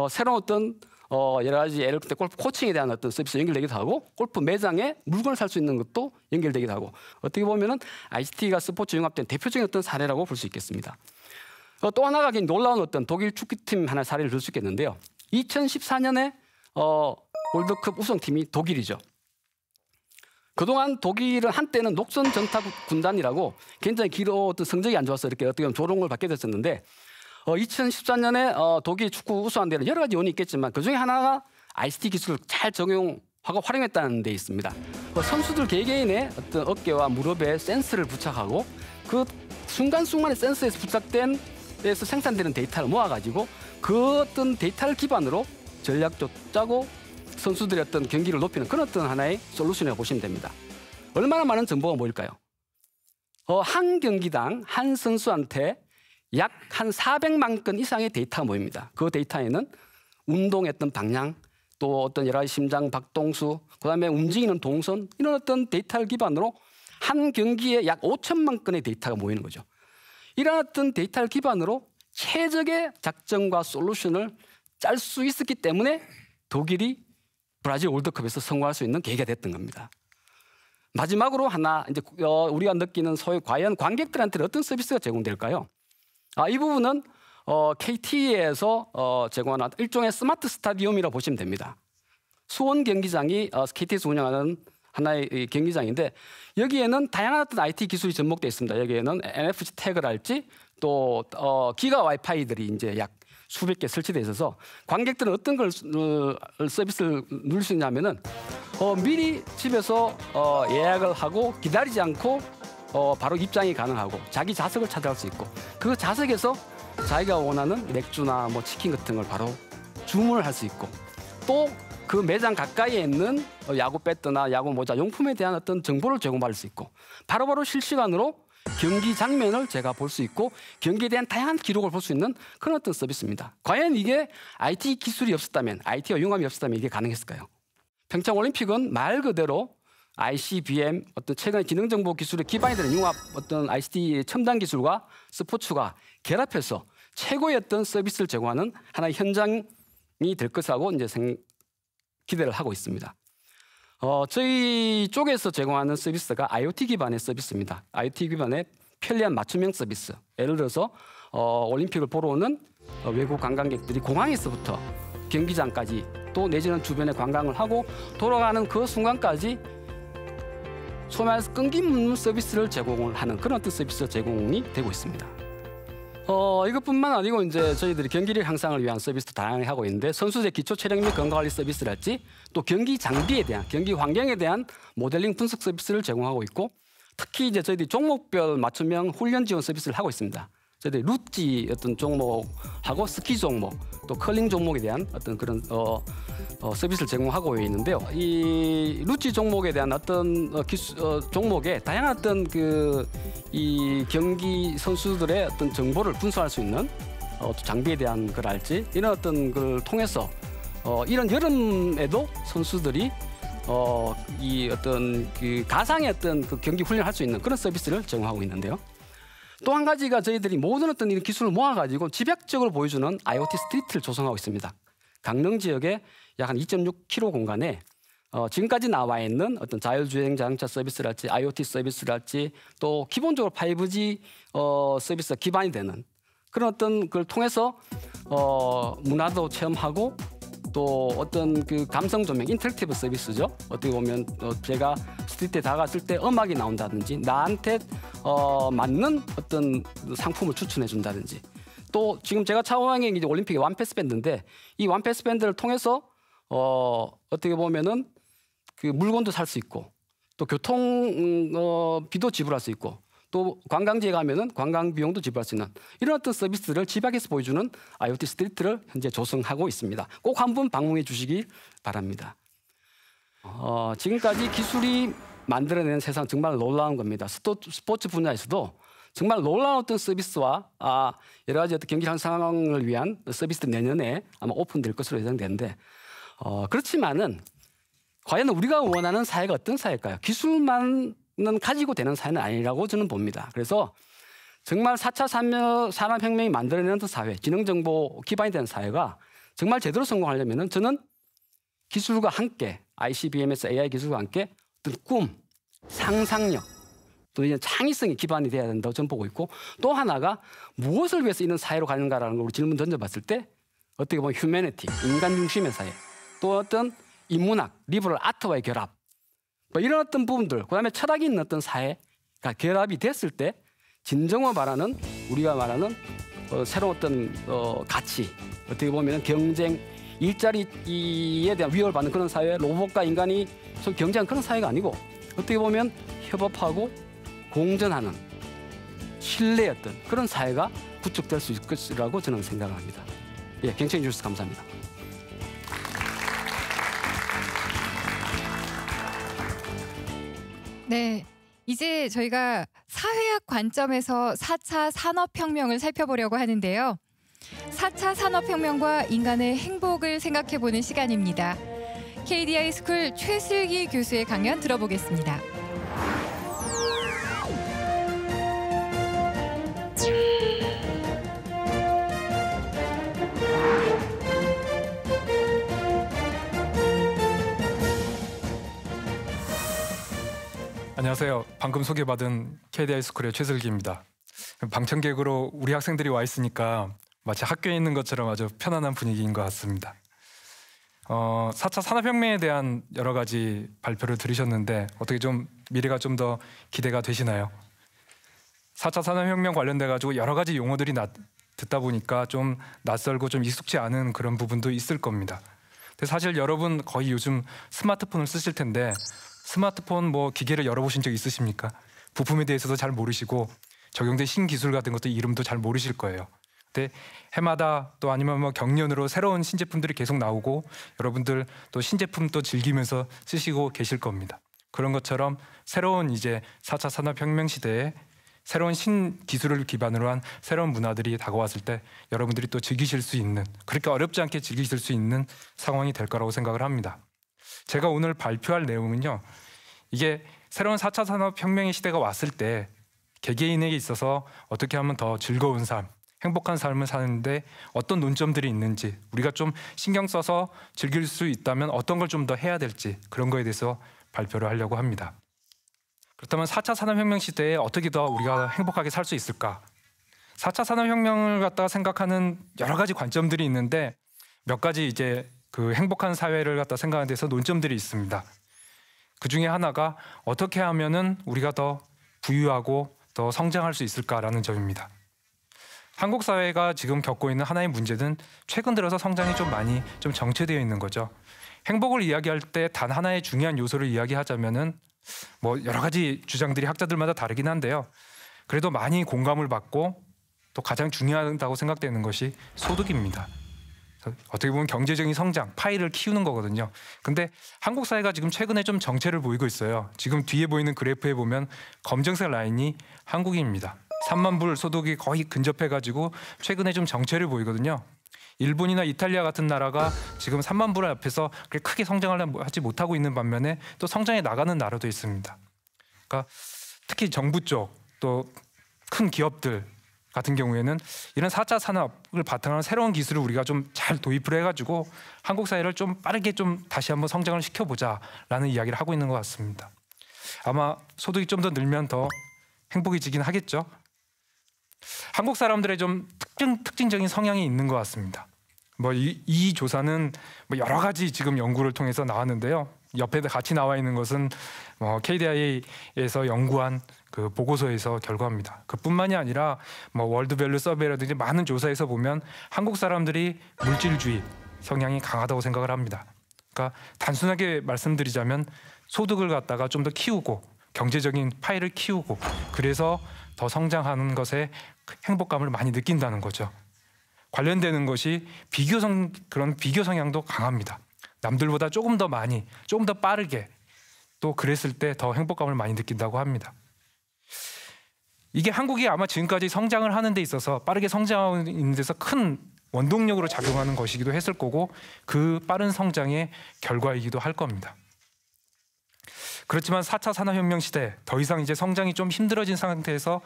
새로운 어떤 여러 가지 예를 들어 골프 코칭에 대한 어떤 서비스 연결되기도 하고 골프 매장에 물건을 살 수 있는 것도 연결되기도 하고 어떻게 보면은 ICT가 스포츠 융합된 대표적인 어떤 사례라고 볼 수 있겠습니다. 또 하나가 놀라운 어떤 독일 축구팀 하나 사례를 들 수 있겠는데요. 2014년에 월드컵 우승팀이 독일이죠. 그동안 독일은 한때는 녹선 전타 군단이라고 굉장히 어떤 성적이 안 좋아서 이렇게 어떻게 보면 조롱을 받게 됐었는데 2014년에 독일 축구 우승한 데는 여러 가지 요인이 있겠지만 그중에 하나가 ICT 기술을 잘 적용하고 활용했다는 데 있습니다. 선수들 개개인의 어떤 어깨와 무릎에 센서를 부착하고 그 순간순간에 센서에서 부착된 데서 생산되는 데이터를 모아가지고 그 어떤 데이터를 기반으로 전략도 짜고 선수들의 어떤 경기를 높이는 그런 어떤 하나의 솔루션이라고 보시면 됩니다. 얼마나 많은 정보가 모일까요? 한 경기당 한 선수한테 약 한 400만 건 이상의 데이터가 모입니다. 그 데이터에는 운동했던 방향, 또 어떤 여러 가지 심장 박동수, 그다음에 움직이는 동선 이런 어떤 데이터를 기반으로 한 경기에 약 5천만 건의 데이터가 모이는 거죠. 이런 어떤 데이터를 기반으로 최적의 작전과 솔루션을 짤 수 있었기 때문에 독일이 브라질 월드컵에서 성공할 수 있는 계기가 됐던 겁니다. 마지막으로 하나 이제 우리가 느끼는 소위 과연 관객들한테 어떤 서비스가 제공될까요? 이 부분은 KT에서 제공하는 일종의 스마트 스타디움이라고 보시면 됩니다. 수원 경기장이 KT에서 운영하는 하나의 경기장인데 여기에는 다양한 어떤 IT 기술이 접목되어 있습니다. 여기에는 NFC 태그랄지 또 기가 와이파이들이 이제 약 수백 개 설치되어 있어서 관객들은 어떤 걸 서비스를 누릴 수 있냐면은 미리 집에서 예약을 하고 기다리지 않고 바로 입장이 가능하고 자기 좌석을 차지할 수 있고 그 좌석에서 자기가 원하는 맥주나 뭐 치킨 같은 걸 바로 주문을 할 수 있고 또 그 매장 가까이에 있는 야구 배트나 야구 모자 용품에 대한 어떤 정보를 제공받을 수 있고 바로바로 실시간으로 경기 장면을 제가 볼 수 있고 경기에 대한 다양한 기록을 볼 수 있는 그런 어떤 서비스입니다. 과연 이게 IT 기술이 없었다면, IT와 융합이 없었다면 이게 가능했을까요? 평창 올림픽은 말 그대로 ICBM 어떤 최근의 기능정보 기술의 기반이 되는 융합 어떤 ICT 첨단 기술과 스포츠가 결합해서 최고의 어떤 서비스를 제공하는 하나의 현장이 될 것이라고 이제 기대를 하고 있습니다. 저희 쪽에서 제공하는 서비스가 IoT 기반의 서비스입니다. IoT 기반의 편리한 맞춤형 서비스. 예를 들어서 올림픽을 보러 오는 외국 관광객들이 공항에서부터 경기장까지 또 내지는 주변에 관광을 하고 돌아가는 그 순간까지 소위 말해서 끊김없는 서비스를 제공을 하는 그런 어떤 서비스 제공이 되고 있습니다. 이것뿐만 아니고 이제 저희들이 경기력 향상을 위한 서비스도 다양하게 하고 있는데 선수들의 기초 체력 및 건강관리 서비스랄지 또 경기 장비에 대한 경기 환경에 대한 모델링 분석 서비스를 제공하고 있고 특히 이제 저희들이 종목별 맞춤형 훈련 지원 서비스를 하고 있습니다. 저희들이 루찌 어떤 종목하고 스키 종목 또 커링 종목에 대한 어떤 그런 서비스를 제공하고 있는데요. 이 루찌 종목에 대한 어떤 종목에 다양한 어떤 이 경기 선수들의 어떤 정보를 분석할 수 있는 장비에 대한 걸알지 이런 어떤 걸 통해서 이런 여름에도 선수들이 이 어떤 가상의 어떤 경기 훈련을 할 수 있는 그런 서비스를 제공하고 있는데요. 또 한 가지가 저희들이 모든 어떤 이런 기술을 모아가지고 집약적으로 보여주는 IoT 스트리트를 조성하고 있습니다. 강릉 지역에 약 한 2.6km 공간에 지금까지 나와 있는 어떤 자율주행 자동차 서비스랄지 IoT 서비스랄지 또 기본적으로 5G 서비스 기반이 되는 그런 어떤 걸 통해서 문화도 체험하고 또 어떤 감성 조명 인터랙티브 서비스죠. 어떻게 보면 제가 스트리트에 다가갔을 때 음악이 나온다든지 나한테 맞는 어떤 상품을 추천해 준다든지 또 지금 제가 착용한 게 이제 올림픽의 완패스 밴드인데 이 완패스 밴드를 통해서 어떻게 보면은 물건도 살 수 있고 또 교통비도 지불할 수 있고 또 관광지에 가면은 관광 비용도 지불할 수 있는 이런 어떤 서비스를 집약해서 보여주는 IoT 스트리트를 현재 조성하고 있습니다. 꼭 한번 방문해 주시기 바랍니다. 지금까지 기술이 만들어내는 세상 정말 놀라운 겁니다. 스포츠 분야에서도 정말 놀라운 어떤 서비스와 여러 가지 어떤 경기 향상을 위한 서비스도 내년에 아마 오픈될 것으로 예상되는데 그렇지만은 과연 우리가 원하는 사회가 어떤 사회일까요? 기술만은 가지고 되는 사회는 아니라고 저는 봅니다. 그래서 정말 4차 산업혁명이 만들어내는 사회, 지능정보 기반이 되는 사회가 정말 제대로 성공하려면 저는 기술과 함께 ICBMS AI 기술과 함께 어떤 꿈, 상상력, 또 이제 창의성이 기반이 돼야 된다고 저는 보고 있고 또 하나가 무엇을 위해서 이런 사회로 가는가라는 걸 질문 던져봤을 때 어떻게 보면 휴머니티, 인간 중심의 사회 또 어떤 인문학, 리버럴 아트와의 결합 뭐 이런 어떤 부분들 그다음에 철학이 있는 어떤 사회가 결합이 됐을 때 진정으로 말하는 우리가 말하는 새로운 어떤 가치 어떻게 보면 경쟁 일자리에 대한 위협을 받는 그런 사회 로봇과 인간이 경쟁하는 그런 사회가 아니고 어떻게 보면 협업하고 공존하는 신뢰의 어떤 그런 사회가 구축될 수 있을 것이라고 저는 생각합니다. 예, 경청해 주셔서 감사합니다. 네, 이제 저희가 사회학 관점에서 4차 산업혁명을 살펴보려고 하는데요. 4차 산업혁명과 인간의 행복을 생각해보는 시간입니다. KDI 스쿨 최슬기 교수의 강연 들어보겠습니다. 안녕하세요. 방금 소개받은 KDI 스쿨의 최슬기입니다. 방청객으로 우리 학생들이 와 있으니까 마치 학교에 있는 것처럼 아주 편안한 분위기인 것 같습니다. 4차 산업혁명에 대한 여러 가지 발표를 들으셨는데 어떻게 좀 미래가 좀 더 기대가 되시나요? 4차 산업혁명 관련돼 가지고 여러 가지 용어들이 듣다 보니까 좀 낯설고 좀 익숙지 않은 그런 부분도 있을 겁니다. 근데 사실 여러분 거의 요즘 스마트폰을 쓰실 텐데 스마트폰 뭐 기계를 열어보신 적 있으십니까? 부품에 대해서도 잘 모르시고 적용된 신기술 같은 것도 이름도 잘 모르실 거예요. 근데 해마다 또 아니면 뭐 경련으로 새로운 신제품들이 계속 나오고 여러분들 또 신제품 또 즐기면서 쓰시고 계실 겁니다. 그런 것처럼 새로운 이제 4차 산업혁명 시대에 새로운 신기술을 기반으로 한 새로운 문화들이 다가왔을 때 여러분들이 또 즐기실 수 있는 그렇게 어렵지 않게 즐기실 수 있는 상황이 될 거라고 생각을 합니다. 제가 오늘 발표할 내용은요. 이게 새로운 4차 산업혁명의 시대가 왔을 때 개개인에게 있어서 어떻게 하면 더 즐거운 삶, 행복한 삶을 사는데 어떤 논점들이 있는지 우리가 좀 신경 써서 즐길 수 있다면 어떤 걸 좀 더 해야 될지 그런 거에 대해서 발표를 하려고 합니다. 그렇다면 4차 산업혁명 시대에 어떻게 더 우리가 행복하게 살 수 있을까? 4차 산업혁명을 갖다가 생각하는 여러 가지 관점들이 있는데 몇 가지 이제 그 행복한 사회를 갖다 생각하는 데서 논점들이 있습니다. 그 중에 하나가 어떻게 하면은 우리가 더 부유하고 더 성장할 수 있을까라는 점입니다. 한국 사회가 지금 겪고 있는 하나의 문제는 최근 들어서 성장이 좀 많이 좀 정체되어 있는 거죠. 행복을 이야기할 때 단 하나의 중요한 요소를 이야기하자면은 뭐 여러 가지 주장들이 학자들마다 다르긴 한데요. 그래도 많이 공감을 받고 또 가장 중요하다고 생각되는 것이 소득입니다. 어떻게 보면 경제적인 성장, 파이를 키우는 거거든요. 근데 한국 사회가 지금 최근에 좀 정체를 보이고 있어요. 지금 뒤에 보이는 그래프에 보면 검정색 라인이 한국입니다. 3만 불 소득이 거의 근접해가지고 최근에 좀 정체를 보이거든요. 일본이나 이탈리아 같은 나라가 지금 3만 불 앞에서 그렇게 크게 성장을 하지 못하고 있는 반면에 또 성장해 나가는 나라도 있습니다. 그러니까 특히 정부 쪽 또 큰 기업들 같은 경우에는 이런 4차 산업을 바탕으로 새로운 기술을 우리가 좀 잘 도입을 해가지고 한국 사회를 좀 빠르게 좀 다시 한번 성장을 시켜보자라는 이야기를 하고 있는 것 같습니다. 아마 소득이 좀 더 늘면 더 행복해지긴 하겠죠. 한국 사람들의 좀 특징적인 성향이 있는 것 같습니다. 뭐 이 조사는 뭐 여러 가지 지금 연구를 통해서 나왔는데요. 옆에 같이 나와 있는 것은 KDI에서 연구한 그 보고서에서 결과입니다. 그뿐만이 아니라 뭐 월드밸류 서베이라든지 많은 조사에서 보면 한국 사람들이 물질주의 성향이 강하다고 생각을 합니다. 그러니까 단순하게 말씀드리자면 소득을 갖다가 좀 더 키우고 경제적인 파이를 키우고 그래서 더 성장하는 것에 행복감을 많이 느낀다는 거죠. 관련되는 것이 그런 비교 성향도 강합니다. 남들보다 조금 더 많이, 조금 더 빠르게 또 그랬을 때 더 행복감을 많이 느낀다고 합니다. 이게 한국이 아마 지금까지 성장을 하는 데 있어서 빠르게 성장하는 데서 큰 원동력으로 작용하는 것이기도 했을 거고 그 빠른 성장의 결과이기도 할 겁니다. 그렇지만 4차 산업혁명 시대 더 이상 이제 성장이 좀 힘들어진 상태에서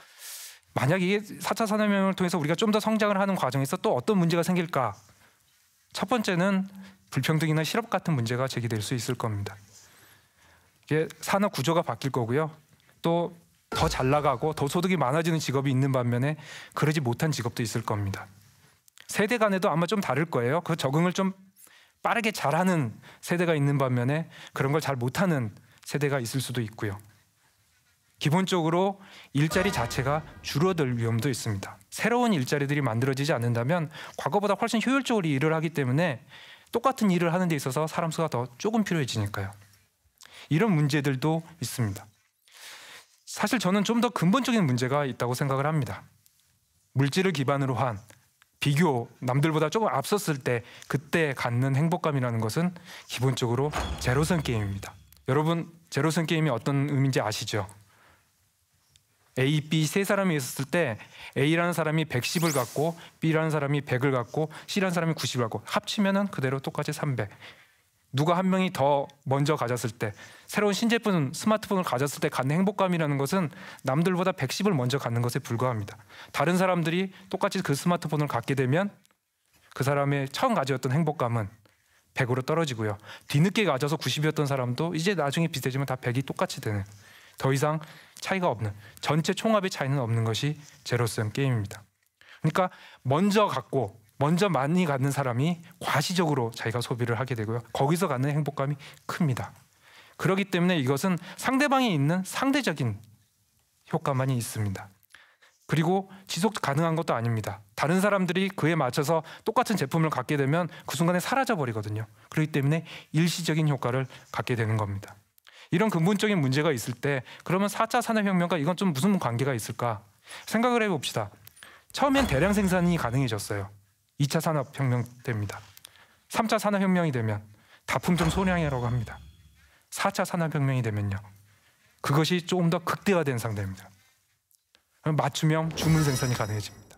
만약 이게 4차 산업혁명을 통해서 우리가 좀 더 성장을 하는 과정에서 또 어떤 문제가 생길까? 첫 번째는 불평등이나 실업 같은 문제가 제기될 수 있을 겁니다. 이게 산업 구조가 바뀔 거고요. 또 더 잘 나가고 더 소득이 많아지는 직업이 있는 반면에 그러지 못한 직업도 있을 겁니다. 세대 간에도 아마 좀 다를 거예요. 그 적응을 좀 빠르게 잘하는 세대가 있는 반면에 그런 걸 잘 못하는 세대가 있을 수도 있고요. 기본적으로 일자리 자체가 줄어들 위험도 있습니다. 새로운 일자리들이 만들어지지 않는다면 과거보다 훨씬 효율적으로 일을 하기 때문에 똑같은 일을 하는 데 있어서 사람 수가 더 조금 필요해지니까요. 이런 문제들도 있습니다. 사실 저는 좀 더 근본적인 문제가 있다고 생각을 합니다. 물질을 기반으로 한 비교, 남들보다 조금 앞섰을 때 그때 갖는 행복감이라는 것은 기본적으로 제로섬 게임입니다. 여러분 제로섬 게임이 어떤 의미인지 아시죠? A, B 세 사람이 있었을 때 A라는 사람이 110을 갖고 B라는 사람이 100을 갖고 C라는 사람이 90을 갖고 합치면은 그대로 똑같이 300. 누가 한 명이 더 먼저 가졌을 때 새로운 신제품 스마트폰을 가졌을 때 갖는 행복감이라는 것은 남들보다 110을 먼저 갖는 것에 불과합니다. 다른 사람들이 똑같이 그 스마트폰을 갖게 되면 그 사람의 처음 가졌던 행복감은 100으로 떨어지고요. 뒤늦게 가져서 90이었던 사람도 이제 나중에 비슷해지면 다 100이 똑같이 되는 더 이상 차이가 없는 전체 총합의 차이는 없는 것이 제로섬 게임입니다. 그러니까 먼저 갖고 먼저 많이 갖는 사람이 과시적으로 자기가 소비를 하게 되고요. 거기서 갖는 행복감이 큽니다. 그렇기 때문에 이것은 상대방이 있는 상대적인 효과만이 있습니다. 그리고 지속 가능한 것도 아닙니다. 다른 사람들이 그에 맞춰서 똑같은 제품을 갖게 되면 그 순간에 사라져 버리거든요. 그렇기 때문에 일시적인 효과를 갖게 되는 겁니다. 이런 근본적인 문제가 있을 때 그러면 4차 산업혁명과 이건 좀 무슨 관계가 있을까? 생각을 해봅시다. 처음엔 대량 생산이 가능해졌어요. 2차 산업혁명 됩니다. 3차 산업혁명이 되면 다품종 소량이라고 합니다. 4차 산업혁명이 되면요. 그것이 조금 더 극대화된 상태입니다. 맞춤형 주문 생산이 가능해집니다.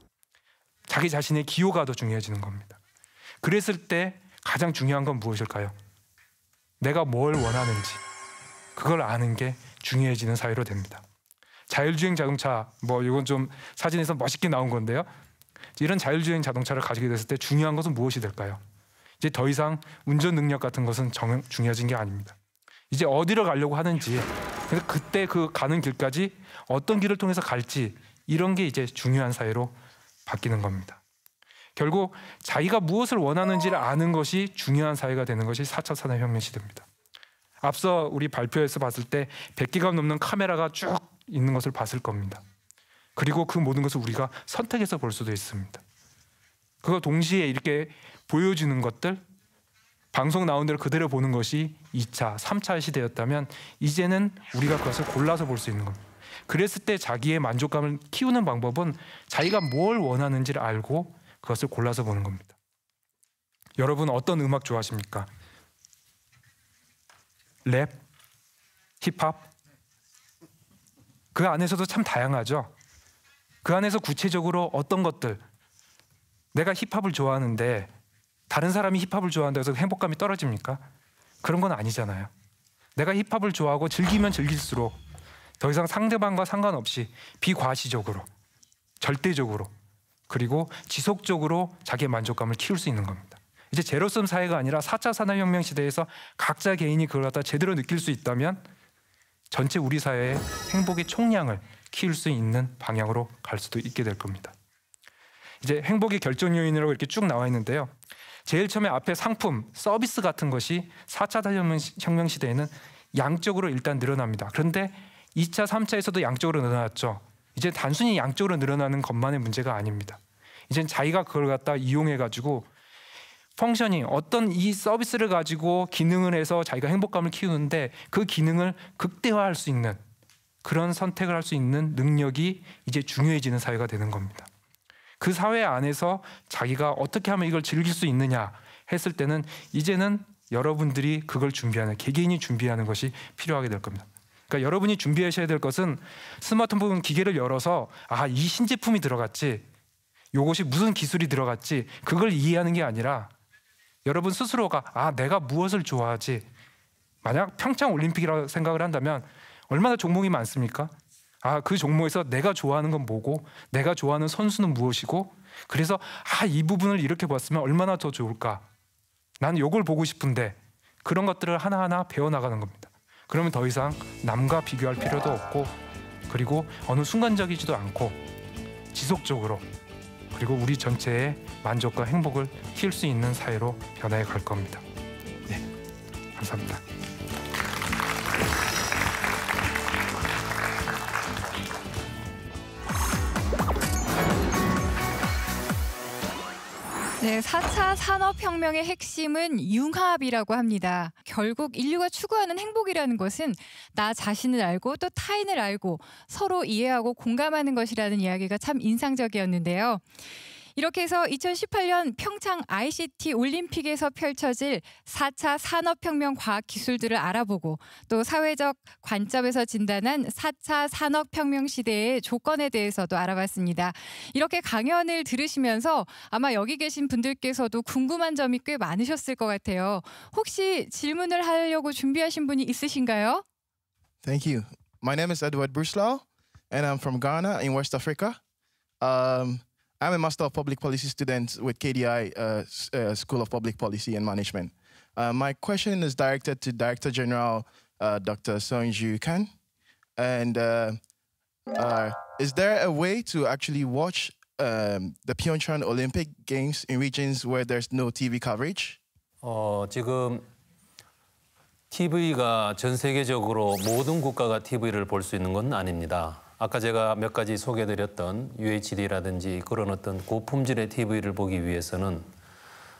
자기 자신의 기호가 더 중요해지는 겁니다. 그랬을 때 가장 중요한 건 무엇일까요? 내가 뭘 원하는지 그걸 아는 게 중요해지는 사회로 됩니다. 자율주행 자동차 이건 좀 사진에서 멋있게 나온 건데요. 이런 자율주행 자동차를 가지게 됐을 때 중요한 것은 무엇이 될까요? 이제 더 이상 운전 능력 같은 것은 중요해진 게 아닙니다. 이제 어디로 가려고 하는지 그때 그 가는 길까지 어떤 길을 통해서 갈지 이런 게 이제 중요한 사회로 바뀌는 겁니다. 결국 자기가 무엇을 원하는지를 아는 것이 중요한 사회가 되는 것이 4차 산업혁명 시대입니다. 앞서 우리 발표에서 봤을 때 100개가 넘는 카메라가 쭉 있는 것을 봤을 겁니다. 그리고 그 모든 것을 우리가 선택해서 볼 수도 있습니다. 그거 동시에 이렇게 보여주는 것들, 방송 나온 대로 그대로 보는 것이 2차, 3차 시대였다면 이제는 우리가 그것을 골라서 볼 수 있는 겁니다. 그랬을 때 자기의 만족감을 키우는 방법은 자기가 뭘 원하는지를 알고 그것을 골라서 보는 겁니다. 여러분 어떤 음악 좋아하십니까? 랩? 힙합? 그 안에서도 참 다양하죠. 그 안에서 구체적으로 어떤 것들, 내가 힙합을 좋아하는데 다른 사람이 힙합을 좋아한다고 해서 행복감이 떨어집니까? 그런 건 아니잖아요. 내가 힙합을 좋아하고 즐기면 즐길수록 더 이상 상대방과 상관없이 비과시적으로, 절대적으로, 그리고 지속적으로 자기의 만족감을 키울 수 있는 겁니다. 이제 제로섬 사회가 아니라 4차 산업혁명 시대에서 각자 개인이 그걸 갖다 제대로 느낄 수 있다면 전체 우리 사회의 행복의 총량을 키울 수 있는 방향으로 갈 수도 있게 될 겁니다. 이제 행복의 결정 요인이라고 이렇게 쭉 나와 있는데요. 제일 처음에 앞에 상품, 서비스 같은 것이 4차 산업혁명 시대에는 양적으로 일단 늘어납니다. 그런데 2차, 3차에서도 양적으로 늘어났죠. 이제 단순히 양적으로 늘어나는 것만의 문제가 아닙니다. 이제 자기가 그걸 갖다 이용해가지고 펑셔닝, 어떤 이 서비스를 가지고 기능을 해서 자기가 행복감을 키우는데 그 기능을 극대화할 수 있는 그런 선택을 할 수 있는 능력이 이제 중요해지는 사회가 되는 겁니다. 그 사회 안에서 자기가 어떻게 하면 이걸 즐길 수 있느냐 했을 때는 이제는 여러분들이 그걸 준비하는, 개개인이 준비하는 것이 필요하게 될 겁니다. 그러니까 여러분이 준비하셔야 될 것은 스마트폰 기계를 열어서 이 신제품이 들어갔지, 요것이 무슨 기술이 들어갔지, 그걸 이해하는 게 아니라 여러분 스스로가 내가 무엇을 좋아하지, 만약 평창 올림픽이라고 생각을 한다면 얼마나 종목이 많습니까? 그 종목에서 내가 좋아하는 건 뭐고, 내가 좋아하는 선수는 무엇이고, 그래서 이 부분을 이렇게 봤으면 얼마나 더 좋을까, 나는 요걸 보고 싶은데, 그런 것들을 하나하나 배워나가는 겁니다. 그러면 더 이상 남과 비교할 필요도 없고, 그리고 어느 순간적이지도 않고 지속적으로, 그리고 우리 전체의 만족과 행복을 키울 수 있는 사회로 변화해 갈 겁니다. 네, 감사합니다. 네, 4차 산업혁명의 핵심은 융합이라고 합니다. 결국 인류가 추구하는 행복이라는 것은 나 자신을 알고 또 타인을 알고 서로 이해하고 공감하는 것이라는 이야기가 참 인상적이었는데요. 이렇게 해서 2018년 평창 ICT 올림픽에서 펼쳐질 4차 산업혁명 과학 기술들을 알아보고 또 사회적 관점에서 진단한 4차 산업혁명 시대의 조건에 대해서도 알아봤습니다. 이렇게 강연을 들으시면서 아마 여기 계신 분들께서도 궁금한 점이 꽤 많으셨을 것 같아요. 혹시 질문을 하려고 준비하신 분이 있으신가요? Thank you. My name is Edward Bruslao, and I'm from Ghana in West Africa. I'm a Master of Public Policy student with KDI School of Public Policy and Management. My question is directed to Director General Dr. Seonju Kang. And is there a way to actually watch the Pyeongchang Olympic Games in regions where there's no TV coverage? 지금 TV가 전 세계적으로 모든 국가가 TV를 볼 수 있는 건 아닙니다. 아까 제가 몇 가지 소개드렸던 UHD라든지 그런 어떤 고품질의 TV를 보기 위해서는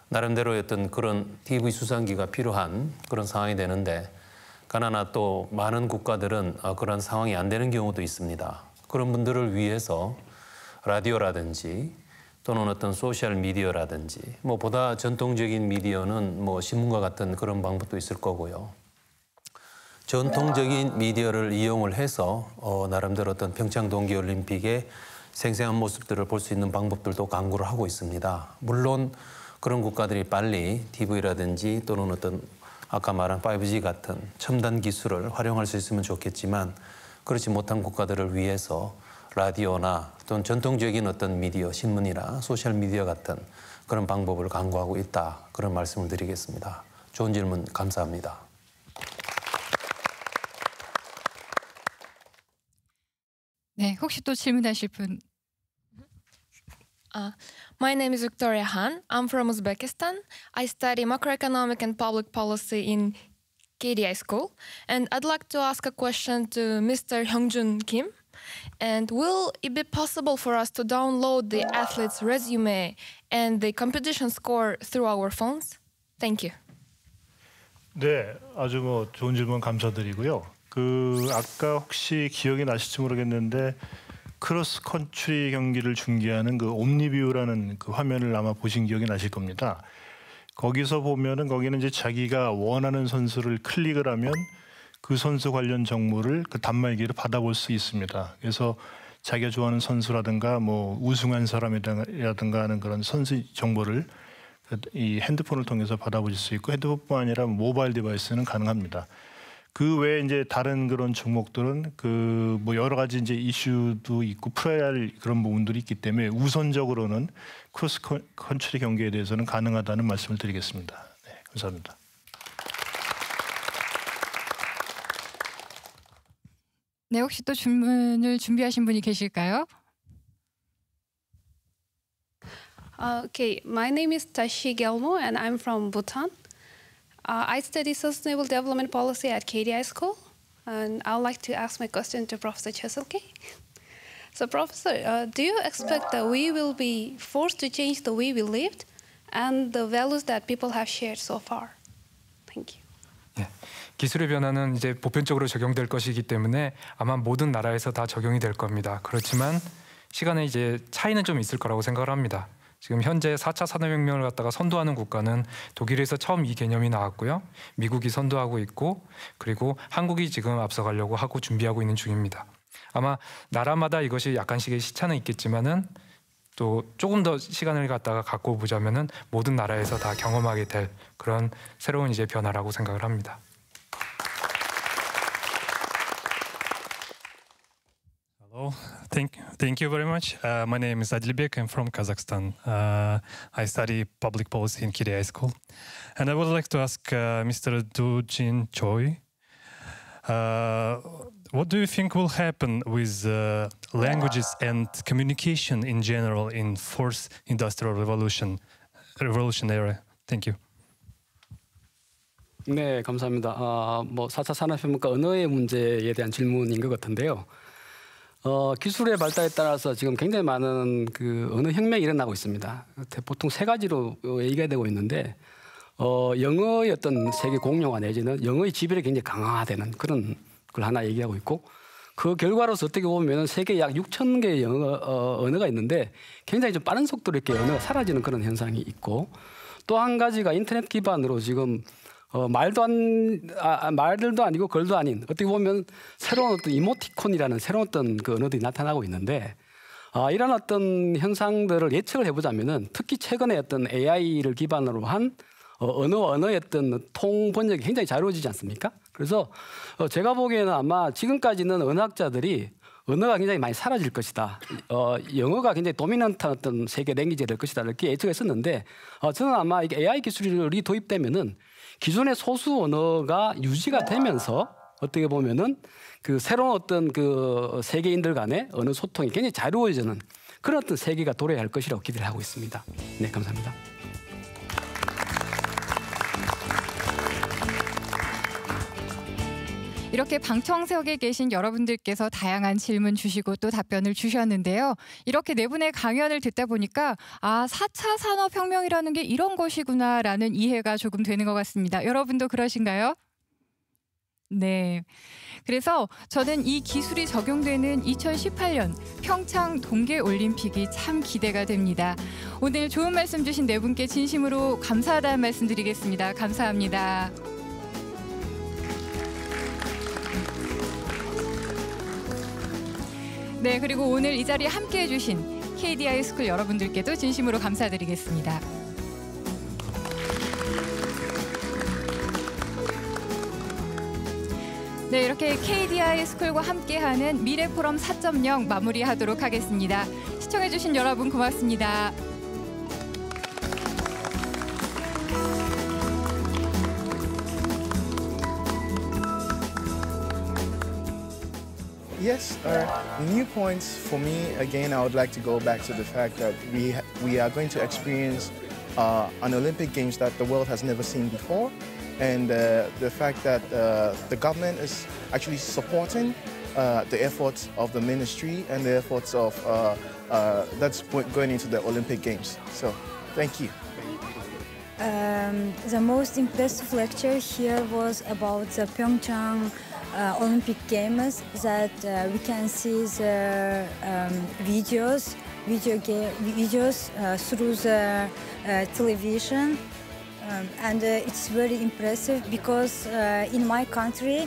나름대로의 어떤 그런 TV 수상기가 필요한 그런 상황이 되는데, 가나나 또 많은 국가들은 그런 상황이 안 되는 경우도 있습니다. 그런 분들을 위해서 라디오라든지 또는 어떤 소셜 미디어라든지 보다 전통적인 미디어는 신문과 같은 그런 방법도 있을 거고요. 전통적인 미디어를 이용을 해서 나름대로 어떤 평창 동계올림픽의 생생한 모습들을 볼 수 있는 방법들도 강구를 하고 있습니다. 물론 그런 국가들이 빨리 TV라든지 또는 어떤 아까 말한 5G 같은 첨단 기술을 활용할 수 있으면 좋겠지만, 그렇지 못한 국가들을 위해서 라디오나 또는 전통적인 어떤 미디어, 신문이나 소셜 미디어 같은 그런 방법을 강구하고 있다, 그런 말씀을 드리겠습니다. 좋은 질문 감사합니다. 네, 혹시 또 질문하실 분? My name is Victoria Han. I'm from Uzbekistan. I study macroeconomic and public policy in KDI School. And I'd like to ask a question to Mr. Hyungjun Kim. And will it be possible for us to download the athlete's resume and the competition score through our phones? Thank you. 네, 아주 뭐 좋은 질문 감사드리고요. 그 아까 혹시 기억이 나실지 모르겠는데 크로스 컨트리 경기를 중계하는 그 옴니뷰라는 그 화면을 아마 보신 기억이 나실 겁니다. 거기서 보면은 거기는 이제 자기가 원하는 선수를 클릭을 하면 그 선수 관련 정보를 그 단말기로 받아볼 수 있습니다. 그래서 자기가 좋아하는 선수라든가 뭐 우승한 사람이라든가 하는 그런 선수 정보를 이 핸드폰을 통해서 받아보실 수 있고 핸드폰뿐 아니라 모바일 디바이스는 가능합니다. 그 외에 이제 다른 그런 종목들은 그 뭐 여러 가지 이제 이슈도 있고 풀어야 할 그런 부분들이 있기 때문에 우선적으로는 크로스 컨트리 경기에 대해서는 가능하다는 말씀을 드리겠습니다. 네, 감사합니다. 네, 혹시 또 질문을 준비하신 분이 계실까요? Okay, my name is Tashi Gelmo and I'm from Bhutan. I study sustainable development policy at KDI School, and I would like to ask my question to Professor Cheselke. So, Professor, do you expect that we will be forced to change the way we lived and the values that people have shared so far? Thank you. 예, 기술의 변화는 이제 보편적으로 적용될 것이기 때문에 아마 모든 나라에서 다 적용이 될 겁니다. 그렇지만 시간에 이제 차이는 좀 있을 거라고 생각을 합니다. 지금 현재 4차 산업혁명을 갖다가 선도하는 국가는 독일에서 처음 이 개념이 나왔고요. 미국이 선도하고 있고 그리고 한국이 지금 앞서가려고 하고 준비하고 있는 중입니다. 아마 나라마다 이것이 약간씩의 시차는 있겠지만은 또 조금 더 시간을 갖다가 갖고 보자면은 모든 나라에서 다 경험하게 될 그런 새로운 이제 변화라고 생각을 합니다. Hello, thank you very much. My name is Adilbek. I'm from Kazakhstan. I study public policy in KDI School, and I would like to ask Mr. Dujin Choi, what do you think will happen with languages and communication in general in fourth industrial revolution era? Thank you. 네, 감사합니다. 뭐 4차 산업혁명과 언어의 문제에 대한 질문인 것 같은데요. 기술의 발달에 따라서 지금 굉장히 많은 그 언어 혁명이 일어나고 있습니다. 보통 세 가지로 얘기가 되고 있는데 영어의 어떤 세계 공용화 내지는 영어의 지배력이 굉장히 강화되는 그런 걸 하나 얘기하고 있고 그 결과로서 어떻게 보면 세계 약 6천 개의 언어가 있는데 굉장히 좀 빠른 속도로 이렇게 언어가 사라지는 그런 현상이 있고 또 한 가지가 인터넷 기반으로 지금 말들도 아니고 글도 아닌 어떻게 보면 새로운 어떤 이모티콘이라는 새로운 어떤 그 언어들이 나타나고 있는데 이런 어떤 현상들을 예측을 해보자면은 특히 최근에 어떤 AI를 기반으로 한 언어의 어떤 통 번역이 굉장히 자유로워지지 않습니까? 그래서 제가 보기에는 아마 지금까지는 언어학자들이 언어가 굉장히 많이 사라질 것이다. 영어가 굉장히 도미넌트한 어떤 세계 랭귀지가 될 것이다. 이렇게 예측했었는데 저는 아마 이게 AI 기술이 도입되면은 기존의 소수 언어가 유지가 되면서 어떻게 보면은 그 새로운 어떤 그 세계인들 간의 언어 소통이 굉장히 자유로워지는 그런 어떤 세계가 도래할 것이라고 기대를 하고 있습니다. 네, 감사합니다. 이렇게 방청석에 계신 여러분들께서 다양한 질문 주시고 또 답변을 주셨는데요. 이렇게 네 분의 강연을 듣다 보니까 4차 산업혁명이라는 게 이런 것이구나라는 이해가 조금 되는 것 같습니다. 여러분도 그러신가요? 네. 그래서 저는 이 기술이 적용되는 2018년 평창 동계올림픽이 참 기대가 됩니다. 오늘 좋은 말씀 주신 네 분께 진심으로 감사하다는 말씀 드리겠습니다. 감사합니다. 네, 그리고 오늘 이 자리에 함께해 주신 KDI 스쿨 여러분들께도 진심으로 감사드리겠습니다. 네, 이렇게 KDI 스쿨과 함께하는 미래포럼 4.0 마무리하도록 하겠습니다. 시청해 주신 여러분 고맙습니다. Yes, new points for me. Again, I would like to go back to the fact that we are going to experience an Olympic Games that the world has never seen before, and the fact that the government is actually supporting the efforts of the ministry and the efforts of that's going into the Olympic Games. So, thank you. The most impressive lecture here was about the Pyeongchang Olympic Games, that we can see the videos through the television, and it's very impressive because in my country,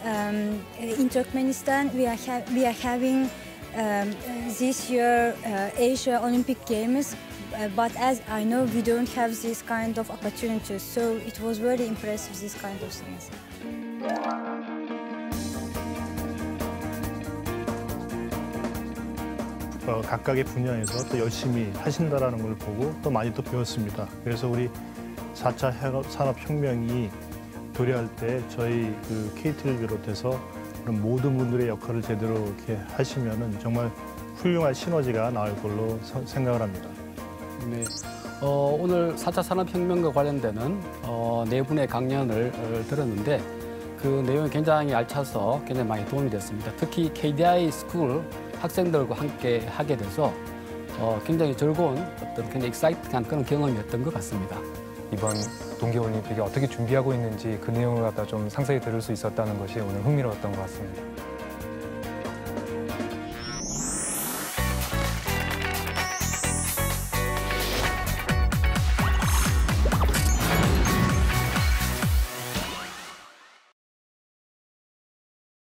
in Turkmenistan, we are having this year Asia Olympic Games. But as I know, we don't have this kind of opportunities, so it was very impressive, this kind of things. 각각의 분야에서 또 열심히 하신다라는 걸 보고 또 많이 또 배웠습니다. 그래서 우리 4차 산업혁명이 도래할 때 저희 그 KT를 비롯해서 그런 모든 분들의 역할을 제대로 이렇게 하시면은 정말 훌륭한 시너지가 나올 걸로 생각을 합니다. 네, 오늘 4차 산업혁명과 관련되는 네 분의 강연을 들었는데 그 내용이 굉장히 알차서 굉장히 많이 도움이 됐습니다. 특히 KDI 스쿨 학생들과 함께 하게 돼서 굉장히 즐거운 어떤 굉장히 익사이팅한 그런 경험이었던 것 같습니다. 이번 동계올림픽이 어떻게 준비하고 있는지 그 내용을 갖다 좀 상세히 들을 수 있었다는 것이 오늘 흥미로웠던 것 같습니다.